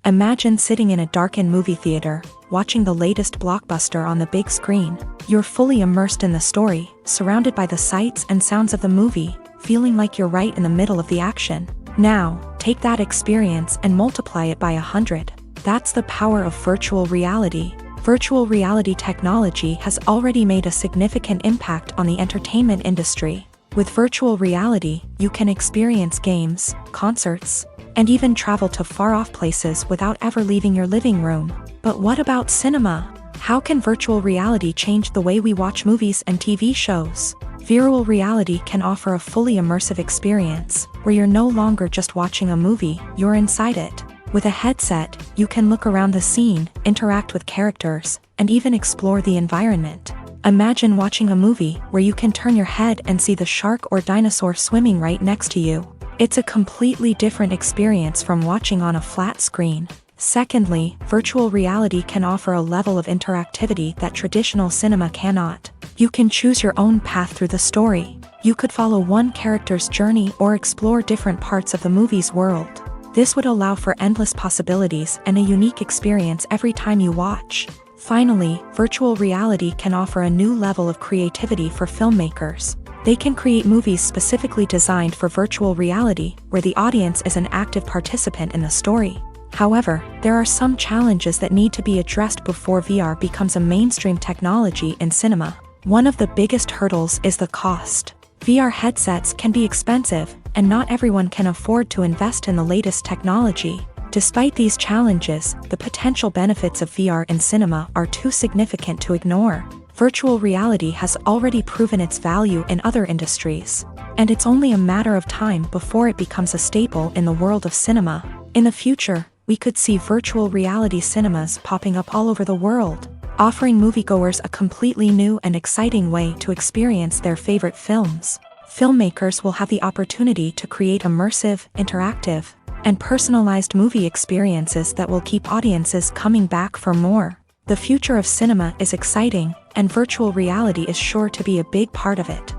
B: Imagine sitting in a darkened movie theater, watching the latest blockbuster on the big screen. You're fully immersed in the story, surrounded by the sights and sounds of the movie, feeling like you're right in the middle of the action. Now, take that experience and multiply it by 100. That's the power of virtual reality. Virtual reality technology has already made a significant impact on the entertainment industry. With virtual reality, you can experience games, concerts, and even travel to far-off places without ever leaving your living room. But what about cinema? How can virtual reality change the way we watch movies and TV shows? Virtual reality can offer a fully immersive experience, where you're no longer just watching a movie, you're inside it. With a headset, you can look around the scene, interact with characters, and even explore the environment. Imagine watching a movie where you can turn your head and see the shark or dinosaur swimming right next to you. It's a completely different experience from watching on a flat screen. Secondly, virtual reality can offer a level of interactivity that traditional cinema cannot. You can choose your own path through the story. You could follow one character's journey or explore different parts of the movie's world. This would allow for endless possibilities and a unique experience every time you watch. Finally, virtual reality can offer a new level of creativity for filmmakers. They can create movies specifically designed for virtual reality, where the audience is an active participant in the story. However, there are some challenges that need to be addressed before VR becomes a mainstream technology in cinema. One of the biggest hurdles is the cost. VR headsets can be expensive, and not everyone can afford to invest in the latest technology. Despite these challenges, the potential benefits of VR in cinema are too significant to ignore. Virtual reality has already proven its value in other industries, and it's only a matter of time before it becomes a staple in the world of cinema. In the future, we could see virtual reality cinemas popping up all over the world, offering moviegoers a completely new and exciting way to experience their favorite films. Filmmakers will have the opportunity to create immersive, interactive, and personalized movie experiences that will keep audiences coming back for more. The future of cinema is exciting, and virtual reality is sure to be a big part of it.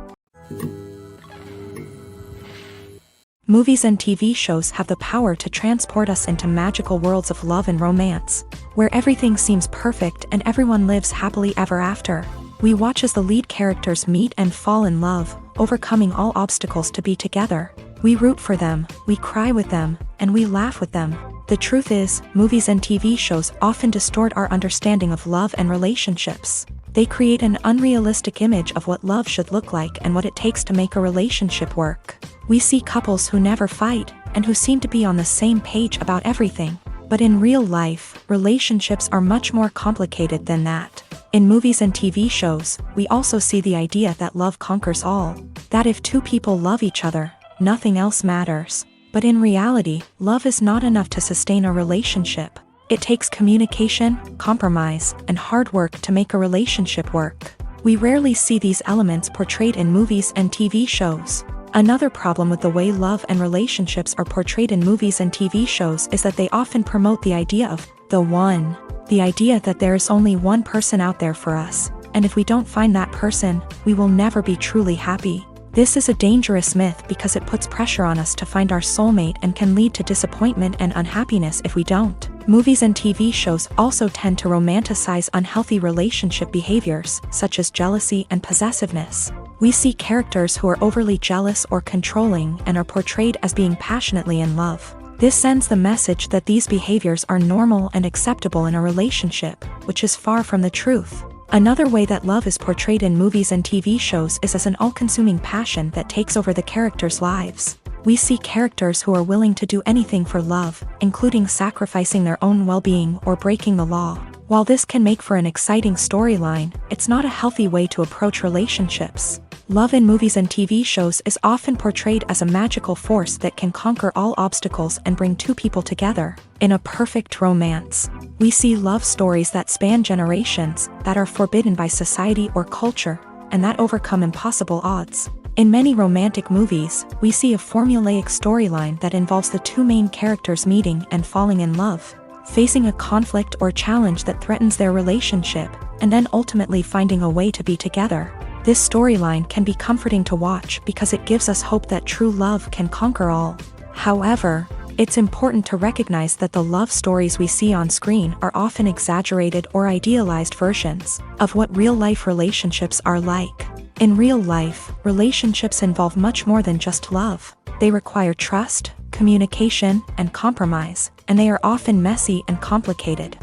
B: Movies and TV shows have the power to transport us into magical worlds of love and romance, where everything seems perfect and everyone lives happily ever after. We watch as the lead characters meet and fall in love, overcoming all obstacles to be together. We root for them, we cry with them, and we laugh with them. The truth is, movies and TV shows often distort our understanding of love and relationships. They create an unrealistic image of what love should look like and what it takes to make a relationship work. We see couples who never fight, and who seem to be on the same page about everything. But in real life, relationships are much more complicated than that. In movies and TV shows, we also see the idea that love conquers all. That if two people love each other, nothing else matters. But in reality, love is not enough to sustain a relationship. It takes communication, compromise, and hard work to make a relationship work. We rarely see these elements portrayed in movies and TV shows. Another problem with the way love and relationships are portrayed in movies and TV shows is that they often promote the idea of the one. The idea that there is only one person out there for us, and if we don't find that person, we will never be truly happy. This is a dangerous myth because it puts pressure on us to find our soulmate and can lead to disappointment and unhappiness if we don't. Movies and TV shows also tend to romanticize unhealthy relationship behaviors, such as jealousy and possessiveness. We see characters who are overly jealous or controlling and are portrayed as being passionately in love. This sends the message that these behaviors are normal and acceptable in a relationship, which is far from the truth. Another way that love is portrayed in movies and TV shows is as an all-consuming passion that takes over the characters' lives. We see characters who are willing to do anything for love, including sacrificing their own well-being or breaking the law. While this can make for an exciting storyline, it's not a healthy way to approach relationships. Love in movies and TV shows is often portrayed as a magical force that can conquer all obstacles and bring two people together in a perfect romance. We see love stories that span generations, that are forbidden by society or culture, and that overcome impossible odds. In many romantic movies, we see a formulaic storyline that involves the two main characters meeting and falling in love, facing a conflict or challenge that threatens their relationship, and then ultimately finding a way to be together. This storyline can be comforting to watch because it gives us hope that true love can conquer all. However, it's important to recognize that the love stories we see on screen are often exaggerated or idealized versions of what real-life relationships are like. In real life, relationships involve much more than just love. They require trust, communication, and compromise, and they are often messy and complicated.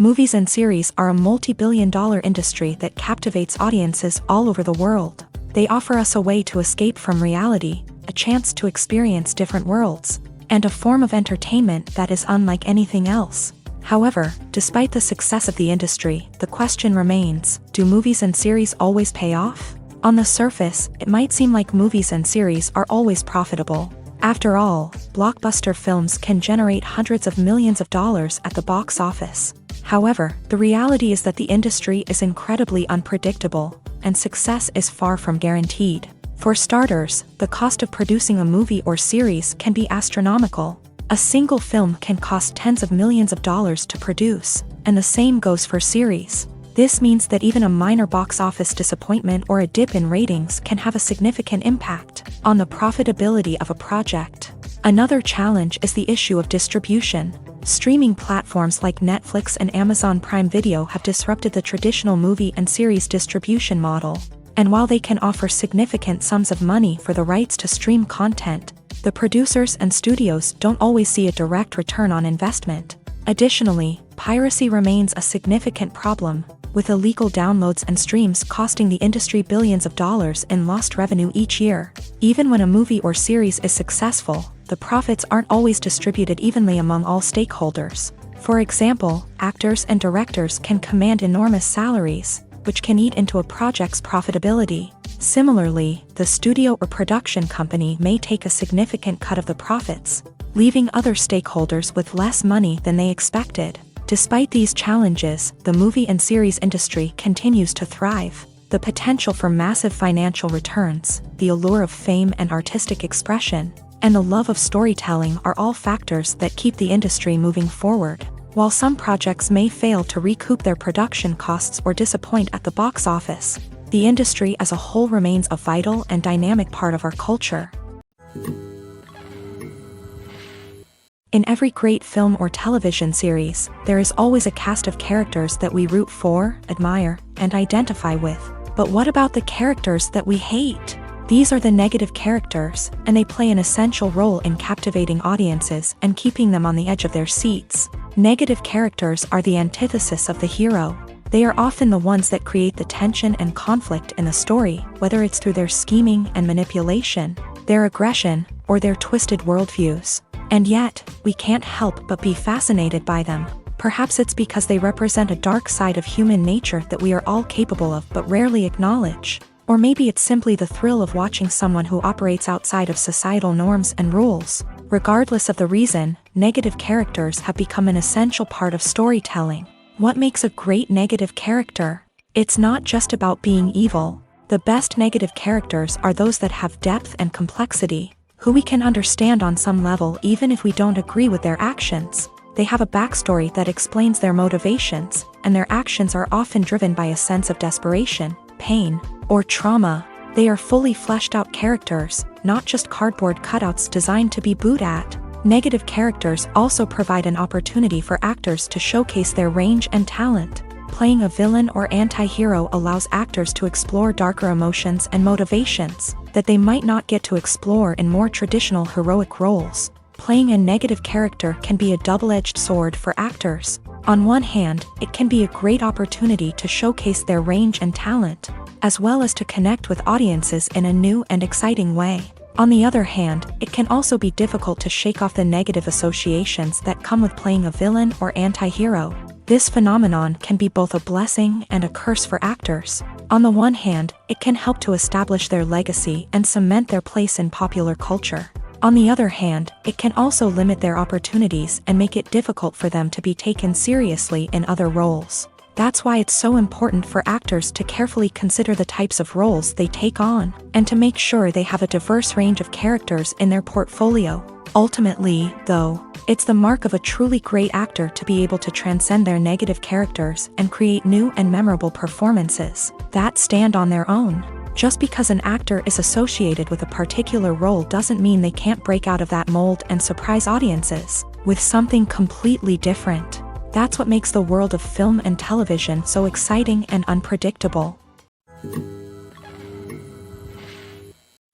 B: Movies and series are a multi-billion-dollar industry that captivates audiences all over the world. They offer us a way to escape from reality, a chance to experience different worlds, and a form of entertainment that is unlike anything else. However, despite the success of the industry, the question remains, do movies and series always pay off? On the surface, it might seem like movies and series are always profitable. After all, blockbuster films can generate hundreds of millions of dollars at the box office. However, the reality is that the industry is incredibly unpredictable, and success is far from guaranteed. For starters, the cost of producing a movie or series can be astronomical. A single film can cost tens of millions of dollars to produce, and the same goes for series. This means that even a minor box office disappointment or a dip in ratings can have a significant impact on the profitability of a project. Another challenge is the issue of distribution. Streaming platforms like Netflix and Amazon Prime Video have disrupted the traditional movie and series distribution model. And while they can offer significant sums of money for the rights to stream content, the producers and studios don't always see a direct return on investment. Additionally, piracy remains a significant problem, with illegal downloads and streams costing the industry billions of dollars in lost revenue each year. Even when a movie or series is successful, the profits aren't always distributed evenly among all stakeholders. For example, actors and directors can command enormous salaries, which can eat into a project's profitability. Similarly, the studio or production company may take a significant cut of the profits, leaving other stakeholders with less money than they expected. Despite these challenges, the movie and series industry continues to thrive. The potential for massive financial returns, the allure of fame and artistic expression, and the love of storytelling are all factors that keep the industry moving forward. While some projects may fail to recoup their production costs or disappoint at the box office, the industry as a whole remains a vital and dynamic part of our culture. In every great film or television series, there is always a cast of characters that we root for, admire, and identify with. But what about the characters that we hate? These are the negative characters, and they play an essential role in captivating audiences and keeping them on the edge of their seats. Negative characters are the antithesis of the hero. They are often the ones that create the tension and conflict in the story, whether it's through their scheming and manipulation, their aggression, or their twisted worldviews. And yet, we can't help but be fascinated by them. Perhaps it's because they represent a dark side of human nature that we are all capable of but rarely acknowledge. Or maybe it's simply the thrill of watching someone who operates outside of societal norms and rules. Regardless of the reason, negative characters have become an essential part of storytelling. What makes a great negative character? It's not just about being evil. The best negative characters are those that have depth and complexity, who we can understand on some level even if we don't agree with their actions. They have a backstory that explains their motivations, and their actions are often driven by a sense of desperation, pain, or trauma. They are fully fleshed out characters, not just cardboard cutouts designed to be booed at. Negative characters also provide an opportunity for actors to showcase their range and talent. Playing a villain or anti-hero allows actors to explore darker emotions and motivations that they might not get to explore in more traditional heroic roles. Playing a negative character can be a double-edged sword for actors. On one hand, it can be a great opportunity to showcase their range and talent, as well as to connect with audiences in a new and exciting way. On the other hand, it can also be difficult to shake off the negative associations that come with playing a villain or anti-hero. This phenomenon can be both a blessing and a curse for actors. On the one hand, it can help to establish their legacy and cement their place in popular culture. On the other hand, it can also limit their opportunities and make it difficult for them to be taken seriously in other roles. That's why it's so important for actors to carefully consider the types of roles they take on, and to make sure they have a diverse range of characters in their portfolio. Ultimately, though, it's the mark of a truly great actor to be able to transcend their negative characters and create new and memorable performances that stand on their own. Just because an actor is associated with a particular role doesn't mean they can't break out of that mold and surprise audiences with something completely different. That's what makes the world of film and television so exciting and unpredictable.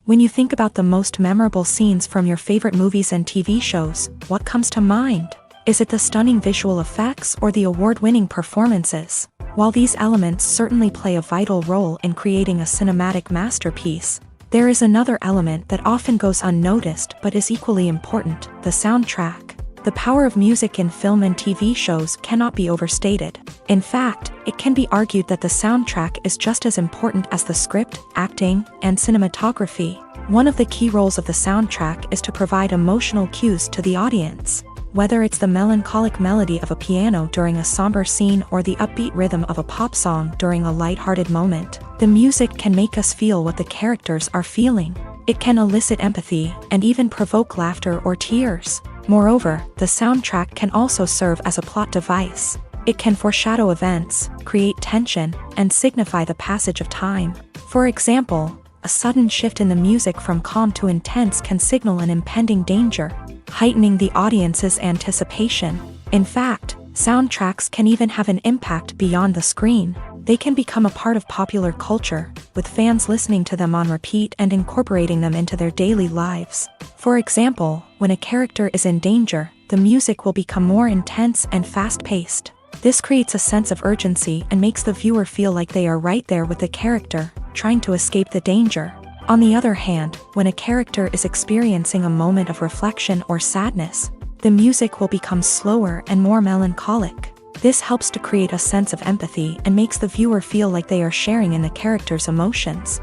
B: When you think about the most memorable scenes from your favorite movies and TV shows, what comes to mind? Is it the stunning visual effects or the award-winning performances? While these elements certainly play a vital role in creating a cinematic masterpiece, there is another element that often goes unnoticed but is equally important: the soundtrack. The power of music in film and TV shows cannot be overstated. In fact, it can be argued that the soundtrack is just as important as the script, acting, and cinematography. One of the key roles of the soundtrack is to provide emotional cues to the audience. Whether it's the melancholic melody of a piano during a somber scene or the upbeat rhythm of a pop song during a lighthearted moment, the music can make us feel what the characters are feeling. It can elicit empathy and even provoke laughter or tears. Moreover, the soundtrack can also serve as a plot device. It can foreshadow events, create tension, and signify the passage of time. For example, a sudden shift in the music from calm to intense can signal an impending danger, heightening the audience's anticipation. In fact, soundtracks can even have an impact beyond the screen. They can become a part of popular culture, with fans listening to them on repeat and incorporating them into their daily lives. For example, when a character is in danger, the music will become more intense and fast-paced. This creates a sense of urgency and makes the viewer feel like they are right there with the character, trying to escape the danger. On the other hand, when a character is experiencing a moment of reflection or sadness, the music will become slower and more melancholic. This helps to create a sense of empathy and makes the viewer feel like they are sharing in the character's emotions.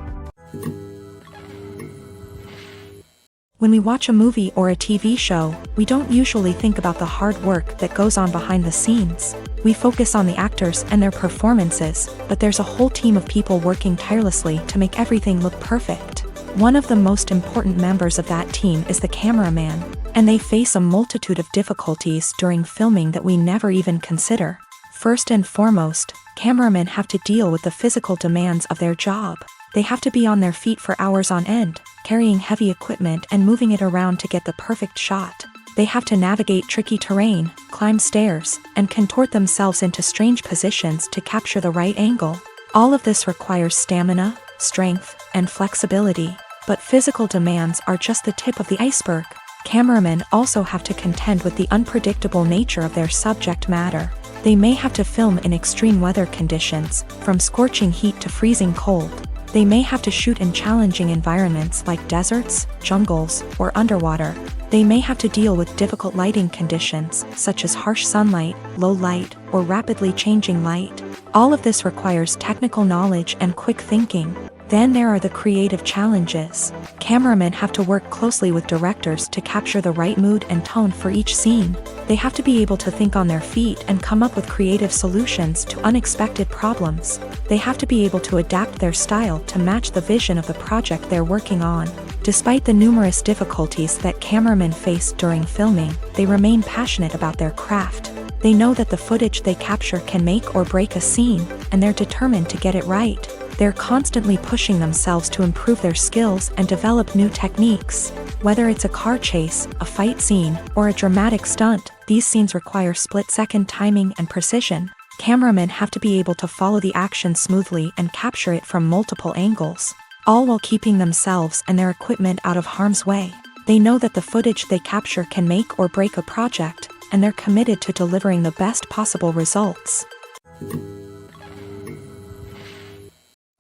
B: When we watch a movie or a TV show, we don't usually think about the hard work that goes on behind the scenes. We focus on the actors and their performances, but there's a whole team of people working tirelessly to make everything look perfect. One of the most important members of that team is the cameraman, and they face a multitude of difficulties during filming that we never even consider. First and foremost, cameramen have to deal with the physical demands of their job. They have to be on their feet for hours on end, carrying heavy equipment and moving it around to get the perfect shot. They have to navigate tricky terrain, climb stairs, and contort themselves into strange positions to capture the right angle. All of this requires stamina, strength, and flexibility. But physical demands are just the tip of the iceberg. Cameramen also have to contend with the unpredictable nature of their subject matter. They may have to film in extreme weather conditions, from scorching heat to freezing cold. They may have to shoot in challenging environments like deserts, jungles, or underwater. They may have to deal with difficult lighting conditions, such as harsh sunlight, low light, or rapidly changing light. All of this requires technical knowledge and quick thinking. Then there are the creative challenges. Cameramen have to work closely with directors to capture the right mood and tone for each scene. They have to be able to think on their feet and come up with creative solutions to unexpected problems. They have to be able to adapt their style to match the vision of the project they're working on. Despite the numerous difficulties that cameramen face during filming, they remain passionate about their craft. They know that the footage they capture can make or break a scene, and they're determined to get it right. They're constantly pushing themselves to improve their skills and develop new techniques. Whether it's a car chase, a fight scene, or a dramatic stunt, these scenes require split-second timing and precision. Cameramen have to be able to follow the action smoothly and capture it from multiple angles, all while keeping themselves and their equipment out of harm's way. They know that the footage they capture can make or break a project, and they're committed to delivering the best possible results.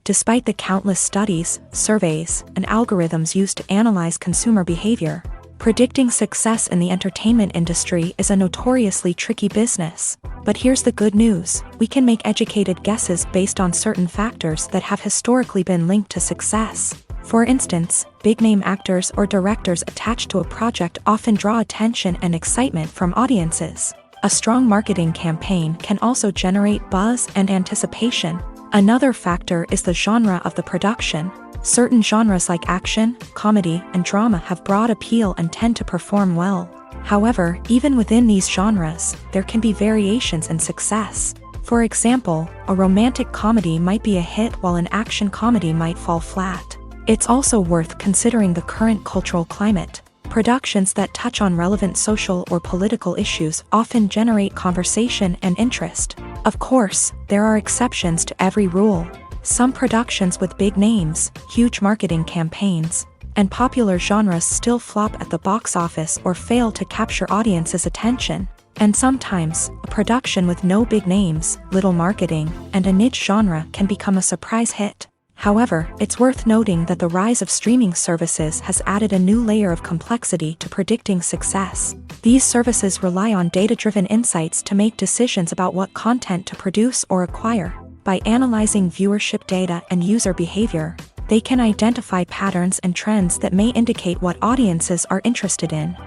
B: Despite the countless studies, surveys, and algorithms used to analyze consumer behavior, predicting success in the entertainment industry is a notoriously tricky business. But here's the good news: we can make educated guesses based on certain factors that have historically been linked to success. For instance, big-name actors or directors attached to a project often draw attention and excitement from audiences. A strong marketing campaign can also generate buzz and anticipation. Another factor is the genre of the production. Certain genres like action, comedy, and drama have broad appeal and tend to perform well. However, even within these genres, there can be variations in success. For example, a romantic comedy might be a hit while an action comedy might fall flat. It's also worth considering the current cultural climate. Productions that touch on relevant social or political issues often generate conversation and interest. Of course, there are exceptions to every rule. Some productions with big names, huge marketing campaigns, and popular genres still flop at the box office or fail to capture audiences' attention. And sometimes, a production with no big names, little marketing, and a niche genre can become a surprise hit. However, it's worth noting that the rise of streaming services has added a new layer of complexity to predicting success. These services rely on data-driven insights to make decisions about what content to produce or acquire. By analyzing viewership data and user behavior, they can identify patterns and trends that may indicate what audiences are interested in.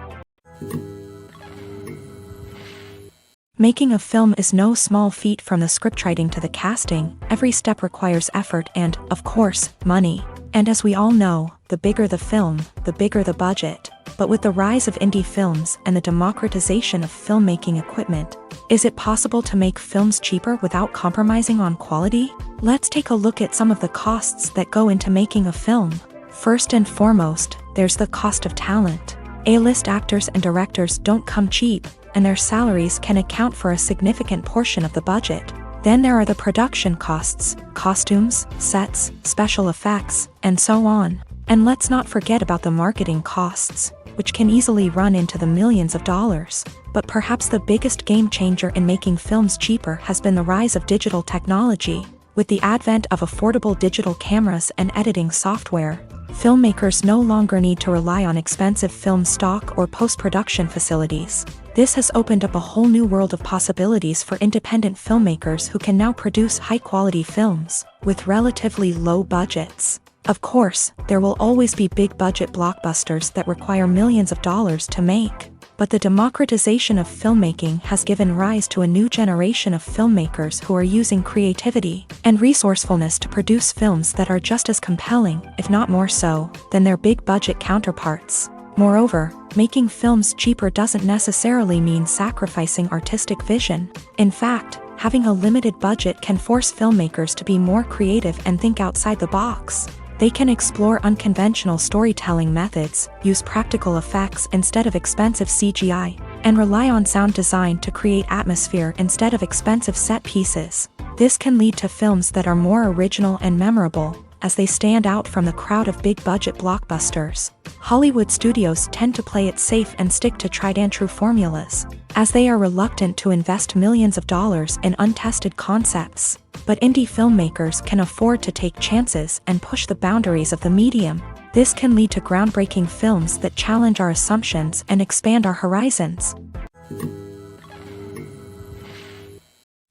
B: Making a film is no small feat. From the scriptwriting to the casting, every step requires effort and, of course, money. And as we all know, the bigger the film, the bigger the budget. But with the rise of indie films and the democratization of filmmaking equipment, is it possible to make films cheaper without compromising on quality? Let's take a look at some of the costs that go into making a film. First and foremost, there's the cost of talent. A-list actors and directors don't come cheap, and their salaries can account for a significant portion of the budget. Then there are the production costs, costumes, sets, special effects, and so on. And let's not forget about the marketing costs, which can easily run into the millions of dollars. But perhaps the biggest game changer in making films cheaper has been the rise of digital technology. With the advent of affordable digital cameras and editing software, filmmakers no longer need to rely on expensive film stock or post-production facilities. This has opened up a whole new world of possibilities for independent filmmakers who can now produce high-quality films with relatively low budgets. Of course, there will always be big-budget blockbusters that require millions of dollars to make. But the democratization of filmmaking has given rise to a new generation of filmmakers who are using creativity and resourcefulness to produce films that are just as compelling, if not more so, than their big-budget counterparts. Moreover, making films cheaper doesn't necessarily mean sacrificing artistic vision. In fact, having a limited budget can force filmmakers to be more creative and think outside the box. They can explore unconventional storytelling methods, use practical effects instead of expensive CGI, and rely on sound design to create atmosphere instead of expensive set pieces. This can lead to films that are more original and memorable, as they stand out from the crowd of big-budget blockbusters. Hollywood studios tend to play it safe and stick to tried-and-true formulas, as they are reluctant to invest millions of dollars in untested concepts. But indie filmmakers can afford to take chances and push the boundaries of the medium. This can lead to groundbreaking films that challenge our assumptions and expand our horizons.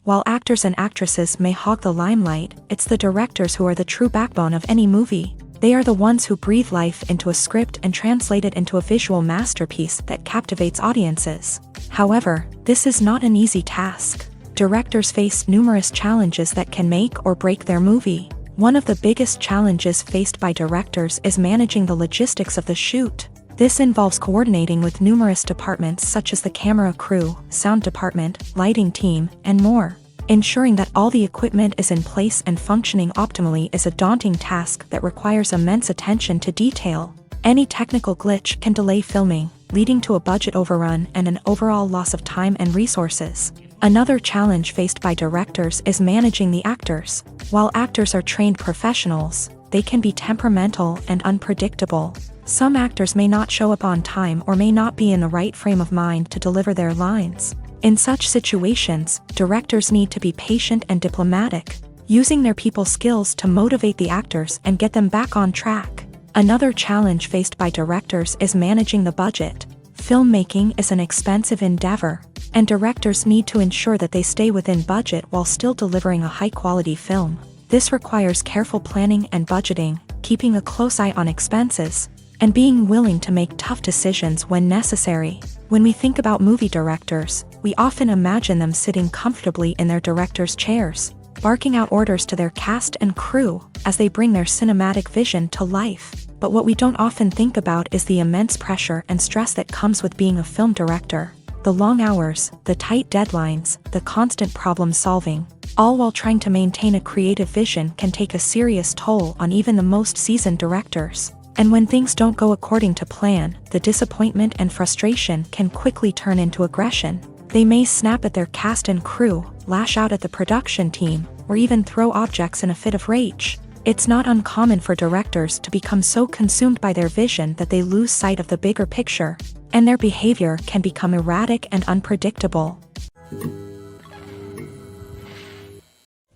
B: While actors and actresses may hog the limelight, it's the directors who are the true backbone of any movie. They are the ones who breathe life into a script and translate it into a visual masterpiece that captivates audiences. However, this is not an easy task. Directors face numerous challenges that can make or break their movie. One of the biggest challenges faced by directors is managing the logistics of the shoot. This involves coordinating with numerous departments such as the camera crew, sound department, lighting team, and more. Ensuring that all the equipment is in place and functioning optimally is a daunting task that requires immense attention to detail. Any technical glitch can delay filming, leading to a budget overrun and an overall loss of time and resources. Another challenge faced by directors is managing the actors. While actors are trained professionals, they can be temperamental and unpredictable. Some actors may not show up on time or may not be in the right frame of mind to deliver their lines. In such situations, directors need to be patient and diplomatic, using their people skills to motivate the actors and get them back on track. Another challenge faced by directors is managing the budget. Filmmaking is an expensive endeavor, and directors need to ensure that they stay within budget while still delivering a high-quality film. This requires careful planning and budgeting, keeping a close eye on expenses, and being willing to make tough decisions when necessary. When we think about movie directors, we often imagine them sitting comfortably in their director's chairs, barking out orders to their cast and crew as they bring their cinematic vision to life. But what we don't often think about is the immense pressure and stress that comes with being a film director. The long hours, the tight deadlines, the constant problem solving, all while trying to maintain a creative vision can take a serious toll on even the most seasoned directors. And when things don't go according to plan, the disappointment and frustration can quickly turn into aggression. They may snap at their cast and crew, lash out at the production team, or even throw objects in a fit of rage. It's not uncommon for directors to become so consumed by their vision that they lose sight of the bigger picture, and their behavior can become erratic and unpredictable.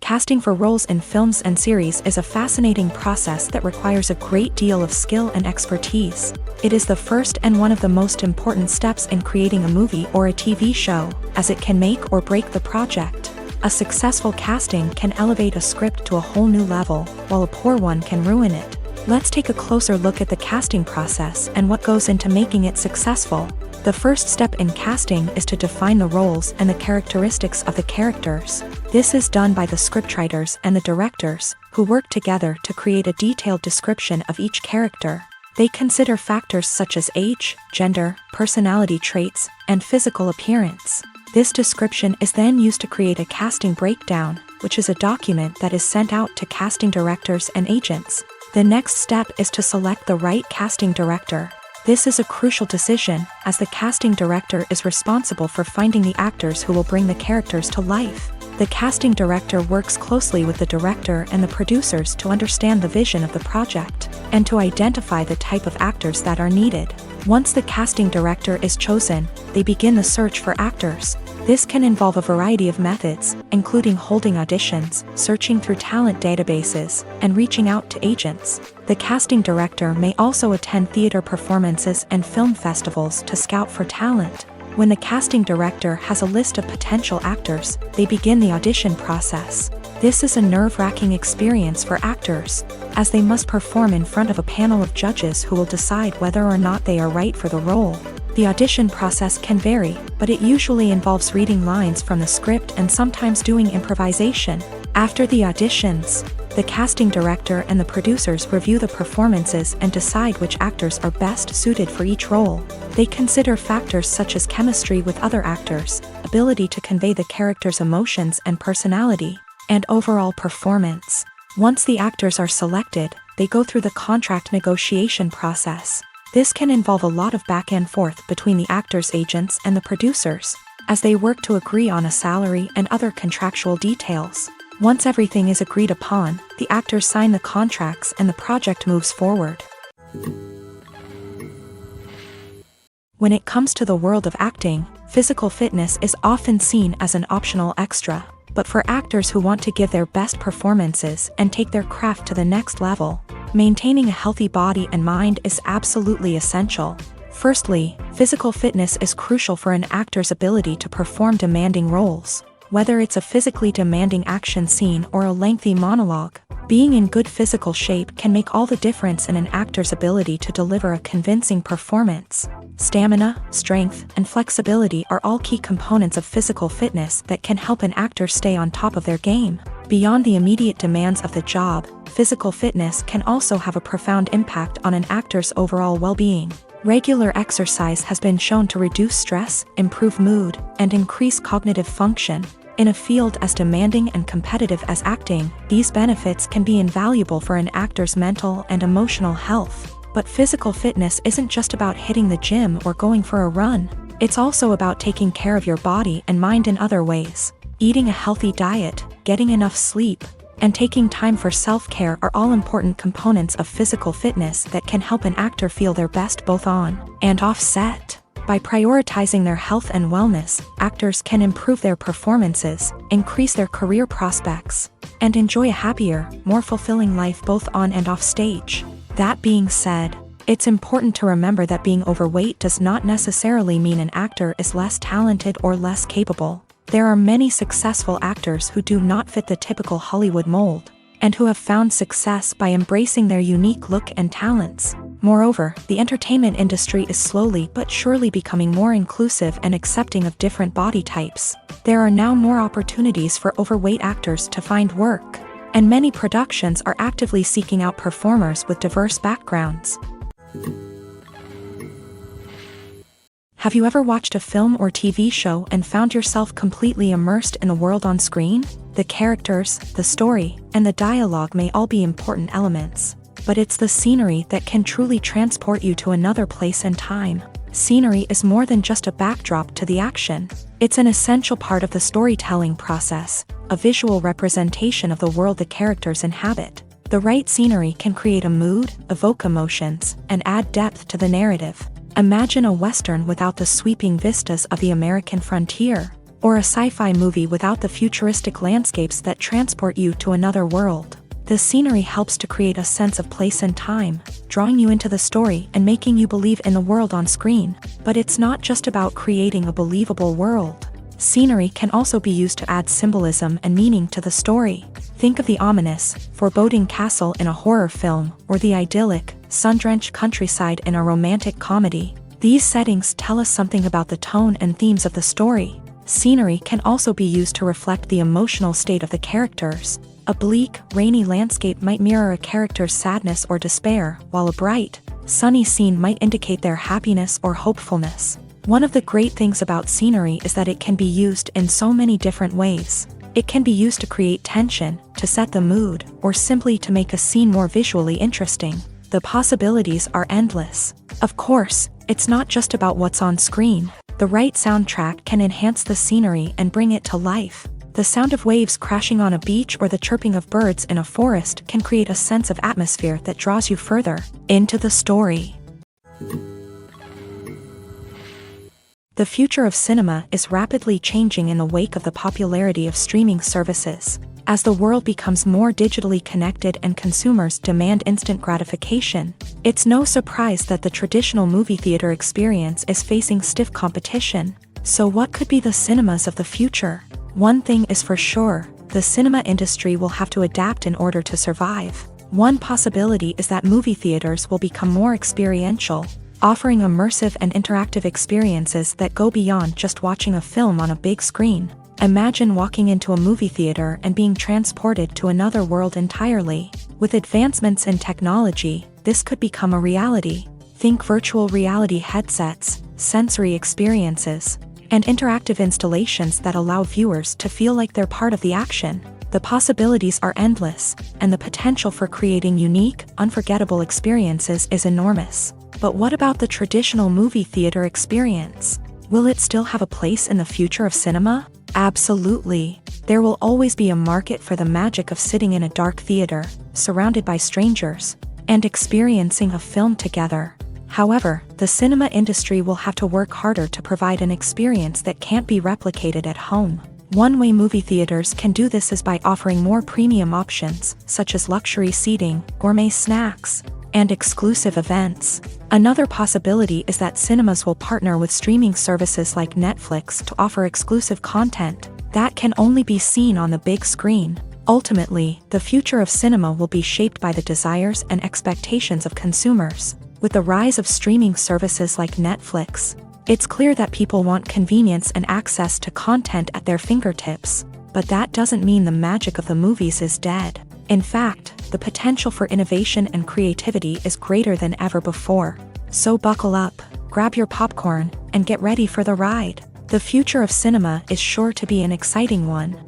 B: Casting for roles in films and series is a fascinating process that requires a great deal of skill and expertise. It is the first and one of the most important steps in creating a movie or a TV show, as it can make or break the project. A successful casting can elevate a script to a whole new level, while a poor one can ruin it. Let's take a closer look at the casting process and what goes into making it successful. The first step in casting is to define the roles and the characteristics of the characters. This is done by the scriptwriters and the directors, who work together to create a detailed description of each character. They consider factors such as age, gender, personality traits, and physical appearance. This description is then used to create a casting breakdown, which is a document that is sent out to casting directors and agents. The next step is to select the right casting director. This is a crucial decision, as the casting director is responsible for finding the actors who will bring the characters to life. The casting director works closely with the director and the producers to understand the vision of the project, and to identify the type of actors that are needed. Once the casting director is chosen, they begin the search for actors. This can involve a variety of methods, including holding auditions, searching through talent databases, and reaching out to agents. The casting director may also attend theater performances and film festivals to scout for talent. When the casting director has a list of potential actors, they begin the audition process. This is a nerve-wracking experience for actors, as they must perform in front of a panel of judges who will decide whether or not they are right for the role. The audition process can vary, but it usually involves reading lines from the script and sometimes doing improvisation. After the auditions, the casting director and the producers review the performances and decide which actors are best suited for each role. They consider factors such as chemistry with other actors, ability to convey the character's emotions and personality, and overall performance. Once the actors are selected, they go through the contract negotiation process. This can involve a lot of back and forth between the actors' agents and the producers, as they work to agree on a salary and other contractual details. Once everything is agreed upon, the actors sign the contracts and the project moves forward. When it comes to the world of acting, physical fitness is often seen as an optional extra. But for actors who want to give their best performances and take their craft to the next level, maintaining a healthy body and mind is absolutely essential. Firstly, physical fitness is crucial for an actor's ability to perform demanding roles. Whether it's a physically demanding action scene or a lengthy monologue, being in good physical shape can make all the difference in an actor's ability to deliver a convincing performance. Stamina, strength, and flexibility are all key components of physical fitness that can help an actor stay on top of their game. Beyond the immediate demands of the job, physical fitness can also have a profound impact on an actor's overall well-being. Regular exercise has been shown to reduce stress, improve mood, and increase cognitive function. In a field as demanding and competitive as acting, these benefits can be invaluable for an actor's mental and emotional health. But physical fitness isn't just about hitting the gym or going for a run. It's also about taking care of your body and mind in other ways. Eating a healthy diet, getting enough sleep, and taking time for self-care are all important components of physical fitness that can help an actor feel their best both on and off set. By prioritizing their health and wellness, actors can improve their performances, increase their career prospects, and enjoy a happier, more fulfilling life both on and off stage. That being said, it's important to remember that being overweight does not necessarily mean an actor is less talented or less capable. There are many successful actors who do not fit the typical Hollywood mold, and who have found success by embracing their unique look and talents. Moreover, the entertainment industry is slowly but surely becoming more inclusive and accepting of different body types. There are now more opportunities for overweight actors to find work, and many productions are actively seeking out performers with diverse backgrounds. Have you ever watched a film or TV show and found yourself completely immersed in the world on screen? The characters, the story, and the dialogue may all be important elements, but it's the scenery that can truly transport you to another place and time. Scenery is more than just a backdrop to the action. It's an essential part of the storytelling process, a visual representation of the world the characters inhabit. The right scenery can create a mood, evoke emotions, and add depth to the narrative. Imagine a Western without the sweeping vistas of the American frontier, or a sci-fi movie without the futuristic landscapes that transport you to another world. The scenery helps to create a sense of place and time, drawing you into the story and making you believe in the world on screen. But it's not just about creating a believable world. Scenery can also be used to add symbolism and meaning to the story. Think of the ominous, foreboding castle in a horror film, or the idyllic, sun-drenched countryside in a romantic comedy. These settings tell us something about the tone and themes of the story. Scenery can also be used to reflect the emotional state of the characters. A bleak, rainy landscape might mirror a character's sadness or despair, while a bright, sunny scene might indicate their happiness or hopefulness. One of the great things about scenery is that it can be used in so many different ways. It can be used to create tension, to set the mood, or simply to make a scene more visually interesting. The possibilities are endless. Of course, it's not just about what's on screen. The right soundtrack can enhance the scenery and bring it to life. The sound of waves crashing on a beach or the chirping of birds in a forest can create a sense of atmosphere that draws you further into the story. The future of cinema is rapidly changing in the wake of the popularity of streaming services. As the world becomes more digitally connected and consumers demand instant gratification, it's no surprise that the traditional movie theater experience is facing stiff competition. So what could be the cinemas of the future? One thing is for sure, the cinema industry will have to adapt in order to survive. One possibility is that movie theaters will become more experiential, offering immersive and interactive experiences that go beyond just watching a film on a big screen. Imagine walking into a movie theater and being transported to another world entirely. With advancements in technology, this could become a reality. Think virtual reality headsets, sensory experiences, and interactive installations that allow viewers to feel like they're part of the action. The possibilities are endless, and the potential for creating unique, unforgettable experiences is enormous. But what about the traditional movie theater experience? Will it still have a place in the future of cinema? Absolutely. There will always be a market for the magic of sitting in a dark theater, surrounded by strangers, and experiencing a film together. However, the cinema industry will have to work harder to provide an experience that can't be replicated at home. One way movie theaters can do this is by offering more premium options, such as luxury seating, gourmet snacks, and exclusive events. Another possibility is that cinemas will partner with streaming services like Netflix to offer exclusive content that can only be seen on the big screen. Ultimately, the future of cinema will be shaped by the desires and expectations of consumers. With the rise of streaming services like Netflix, it's clear that people want convenience and access to content at their fingertips. But that doesn't mean the magic of the movies is dead. In fact, the potential for innovation and creativity is greater than ever before. So buckle up, grab your popcorn, and get ready for the ride. The future of cinema is sure to be an exciting one.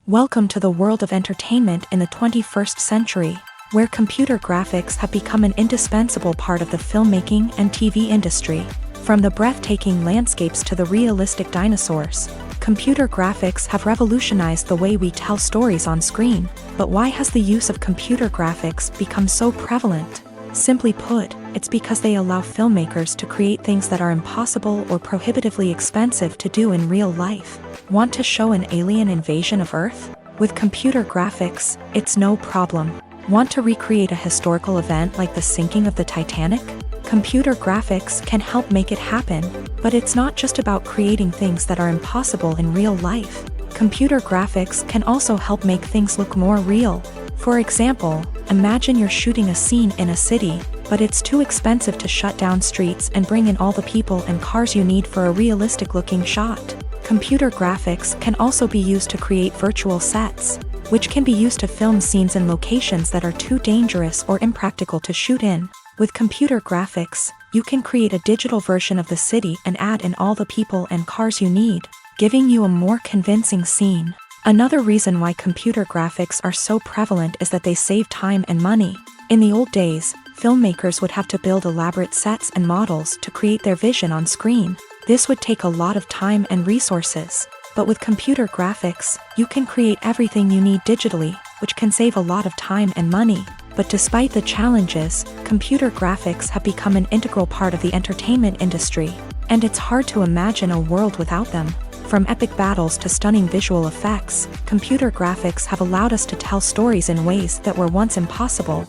B: Welcome to the world of entertainment in the 21st century, where computer graphics have become an indispensable part of the filmmaking and TV industry. From the breathtaking landscapes to the realistic dinosaurs, computer graphics have revolutionized the way we tell stories on screen. But why has the use of computer graphics become so prevalent? Simply put, it's because they allow filmmakers to create things that are impossible or prohibitively expensive to do in real life. Want to show an alien invasion of Earth? With computer graphics, it's no problem. Want to recreate a historical event like the sinking of the Titanic? Computer graphics can help make it happen, but it's not just about creating things that are impossible in real life. Computer graphics can also help make things look more real. For example, imagine you're shooting a scene in a city, but it's too expensive to shut down streets and bring in all the people and cars you need for a realistic-looking shot. Computer graphics can also be used to create virtual sets, which can be used to film scenes in locations that are too dangerous or impractical to shoot in. With computer graphics, you can create a digital version of the city and add in all the people and cars you need, giving you a more convincing scene. Another reason why computer graphics are so prevalent is that they save time and money. In the old days, filmmakers would have to build elaborate sets and models to create their vision on screen. This would take a lot of time and resources. But with computer graphics, you can create everything you need digitally, which can save a lot of time and money. But despite the challenges, computer graphics have become an integral part of the entertainment industry, and it's hard to imagine a world without them. From epic battles to stunning visual effects, computer graphics have allowed us to tell stories in ways that were once impossible.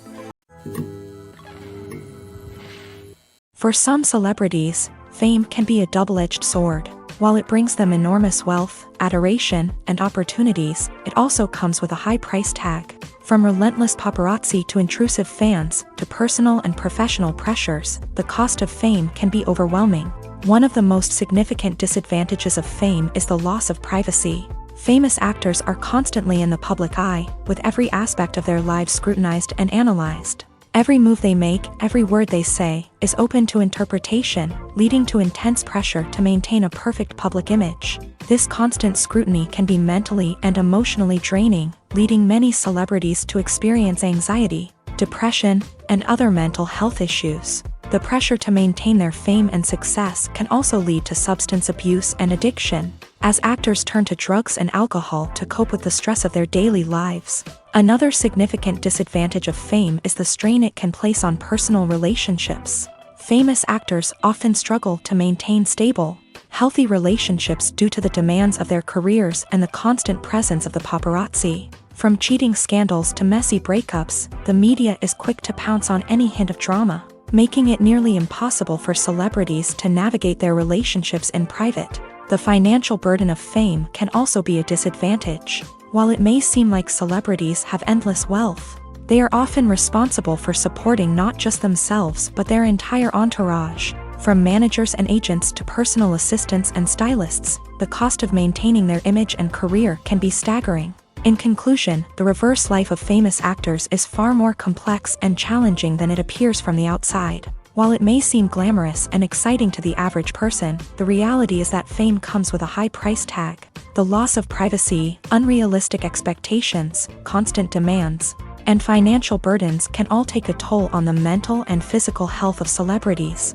B: For some celebrities, fame can be a double-edged sword. While it brings them enormous wealth, adoration, and opportunities, it also comes with a high price tag. From relentless paparazzi to intrusive fans, to personal and professional pressures, the cost of fame can be overwhelming. One of the most significant disadvantages of fame is the loss of privacy. Famous actors are constantly in the public eye, with every aspect of their lives scrutinized and analyzed. Every move they make, every word they say, is open to interpretation, leading to intense pressure to maintain a perfect public image. This constant scrutiny can be mentally and emotionally draining, leading many celebrities to experience anxiety, depression, and other mental health issues. The pressure to maintain their fame and success can also lead to substance abuse and addiction, as actors turn to drugs and alcohol to cope with the stress of their daily lives. Another significant disadvantage of fame is the strain it can place on personal relationships. Famous actors often struggle to maintain stable, healthy relationships due to the demands of their careers and the constant presence of the paparazzi. From cheating scandals to messy breakups, the media is quick to pounce on any hint of drama, making it nearly impossible for celebrities to navigate their relationships in private. The financial burden of fame can also be a disadvantage. While it may seem like celebrities have endless wealth, they are often responsible for supporting not just themselves but their entire entourage. From managers and agents to personal assistants and stylists, the cost of maintaining their image and career can be staggering. In conclusion, the reverse life of famous actors is far more complex and challenging than it appears from the outside. While it may seem glamorous and exciting to the average person, the reality is that fame comes with a high price tag. The loss of privacy, unrealistic expectations, constant demands, and financial burdens can all take a toll on the mental and physical health of celebrities.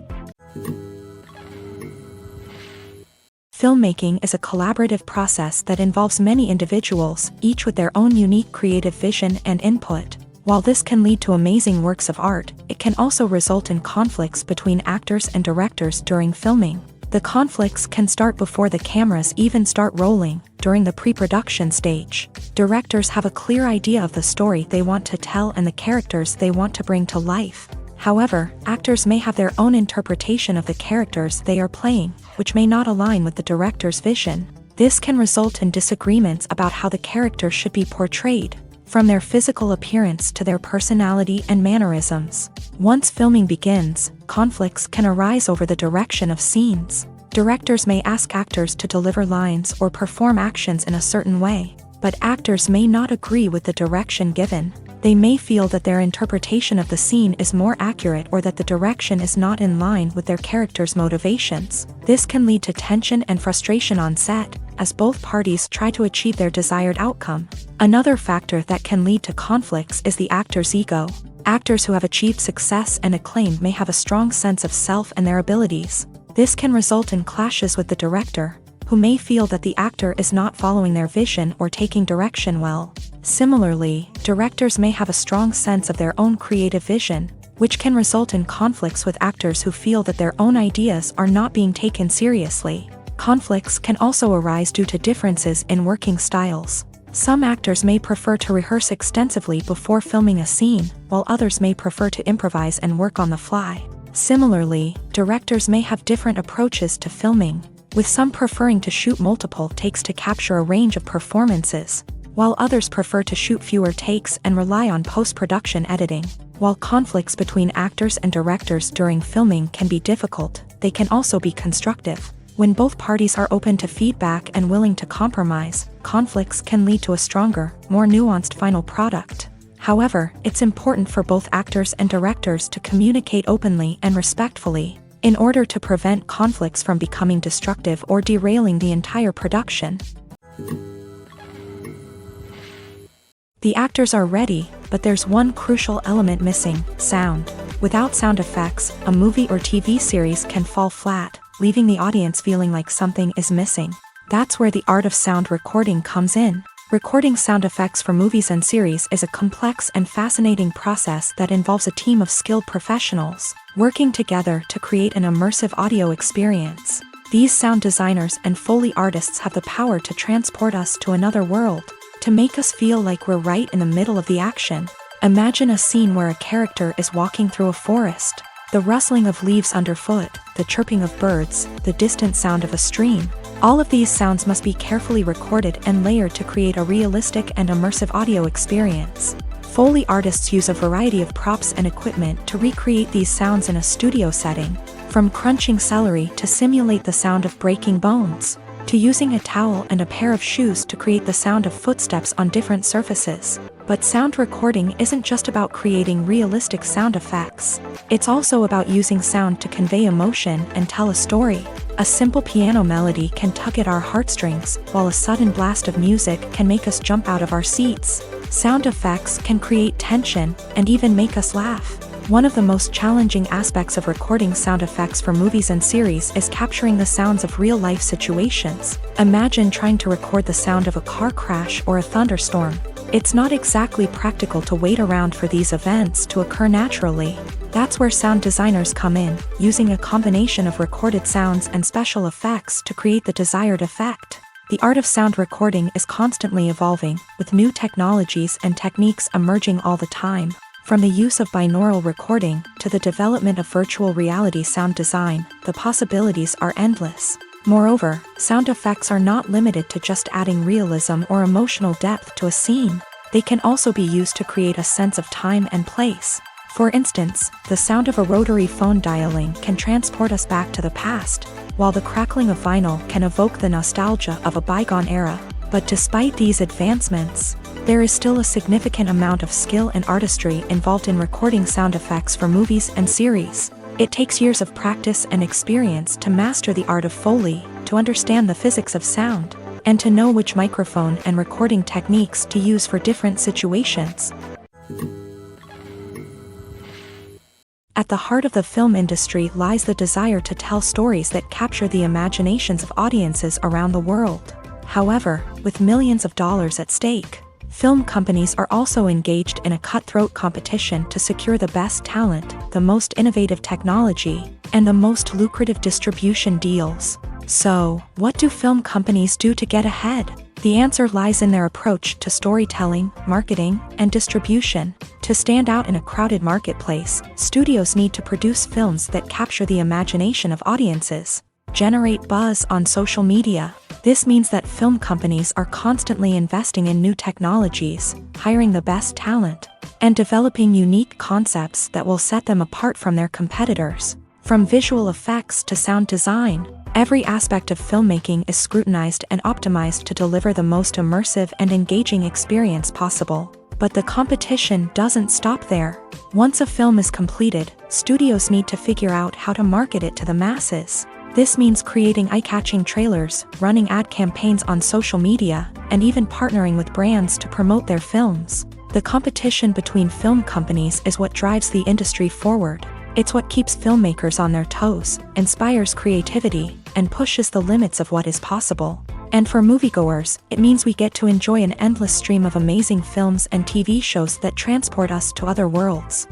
B: Filmmaking is a collaborative process that involves many individuals, each with their own unique creative vision and input. While this can lead to amazing works of art, it can also result in conflicts between actors and directors during filming. The conflicts can start before the cameras even start rolling, during the pre-production stage. Directors have a clear idea of the story they want to tell and the characters they want to bring to life. However, actors may have their own interpretation of the characters they are playing, which may not align with the director's vision. This can result in disagreements about how the character should be portrayed, from their physical appearance to their personality and mannerisms. Once filming begins, conflicts can arise over the direction of scenes. Directors may ask actors to deliver lines or perform actions in a certain way, but actors may not agree with the direction given. They may feel that their interpretation of the scene is more accurate or that the direction is not in line with their character's motivations. This can lead to tension and frustration on set, as both parties try to achieve their desired outcome. Another factor that can lead to conflicts is the actor's ego. Actors who have achieved success and acclaim may have a strong sense of self and their abilities. This can result in clashes with the director, who may feel that the actor is not following their vision or taking direction well. Similarly, directors may have a strong sense of their own creative vision, which can result in conflicts with actors who feel that their own ideas are not being taken seriously. Conflicts can also arise due to differences in working styles. Some actors may prefer to rehearse extensively before filming a scene, while others may prefer to improvise and work on the fly. Similarly, directors may have different approaches to filming, with some preferring to shoot multiple takes to capture a range of performances, while others prefer to shoot fewer takes and rely on post-production editing. While conflicts between actors and directors during filming can be difficult, they can also be constructive. When both parties are open to feedback and willing to compromise, conflicts can lead to a stronger, more nuanced final product. However, it's important for both actors and directors to communicate openly and respectfully, in order to prevent conflicts from becoming destructive or derailing the entire production. The actors are ready, but there's one crucial element missing: sound. Without sound effects, a movie or TV series can fall flat, leaving the audience feeling like something is missing. That's where the art of sound recording comes in. Recording sound effects for movies and series is a complex and fascinating process that involves a team of skilled professionals, working together to create an immersive audio experience. These sound designers and Foley artists have the power to transport us to another world, to make us feel like we're right in the middle of the action. Imagine a scene where a character is walking through a forest. The rustling of leaves underfoot, the chirping of birds, the distant sound of a stream. All of these sounds must be carefully recorded and layered to create a realistic and immersive audio experience. Foley artists use a variety of props and equipment to recreate these sounds in a studio setting, from crunching celery to simulate the sound of breaking bones, to using a towel and a pair of shoes to create the sound of footsteps on different surfaces. But sound recording isn't just about creating realistic sound effects. It's also about using sound to convey emotion and tell a story. A simple piano melody can tug at our heartstrings, while a sudden blast of music can make us jump out of our seats. Sound effects can create tension and even make us laugh. One of the most challenging aspects of recording sound effects for movies and series is capturing the sounds of real-life situations. Imagine trying to record the sound of a car crash or a thunderstorm. It's not exactly practical to wait around for these events to occur naturally. That's where sound designers come in, using a combination of recorded sounds and special effects to create the desired effect. The art of sound recording is constantly evolving, with new technologies and techniques emerging all the time. From the use of binaural recording to the development of virtual reality sound design, the possibilities are endless. Moreover, sound effects are not limited to just adding realism or emotional depth to a scene. They can also be used to create a sense of time and place. For instance, the sound of a rotary phone dialing can transport us back to the past, while the crackling of vinyl can evoke the nostalgia of a bygone era. But despite these advancements, there is still a significant amount of skill and artistry involved in recording sound effects for movies and series. It takes years of practice and experience to master the art of Foley, to understand the physics of sound, and to know which microphone and recording techniques to use for different situations. At the heart of the film industry lies the desire to tell stories that capture the imaginations of audiences around the world. However, with millions of dollars at stake, film companies are also engaged in a cutthroat competition to secure the best talent, the most innovative technology, and the most lucrative distribution deals. So, what do film companies do to get ahead? The answer lies in their approach to storytelling, marketing, and distribution. To stand out in a crowded marketplace, studios need to produce films that capture the imagination of audiences, generate buzz on social media. This means that film companies are constantly investing in new technologies, hiring the best talent, and developing unique concepts that will set them apart from their competitors. From visual effects to sound design, every aspect of filmmaking is scrutinized and optimized to deliver the most immersive and engaging experience possible. But the competition doesn't stop there. Once a film is completed, studios need to figure out how to market it to the masses. This means creating eye-catching trailers, running ad campaigns on social media, and even partnering with brands to promote their films. The competition between film companies is what drives the industry forward. It's what keeps filmmakers on their toes, inspires creativity, and pushes the limits of what is possible. And for moviegoers, it means we get to enjoy an endless stream of amazing films and TV shows that transport us to other worlds.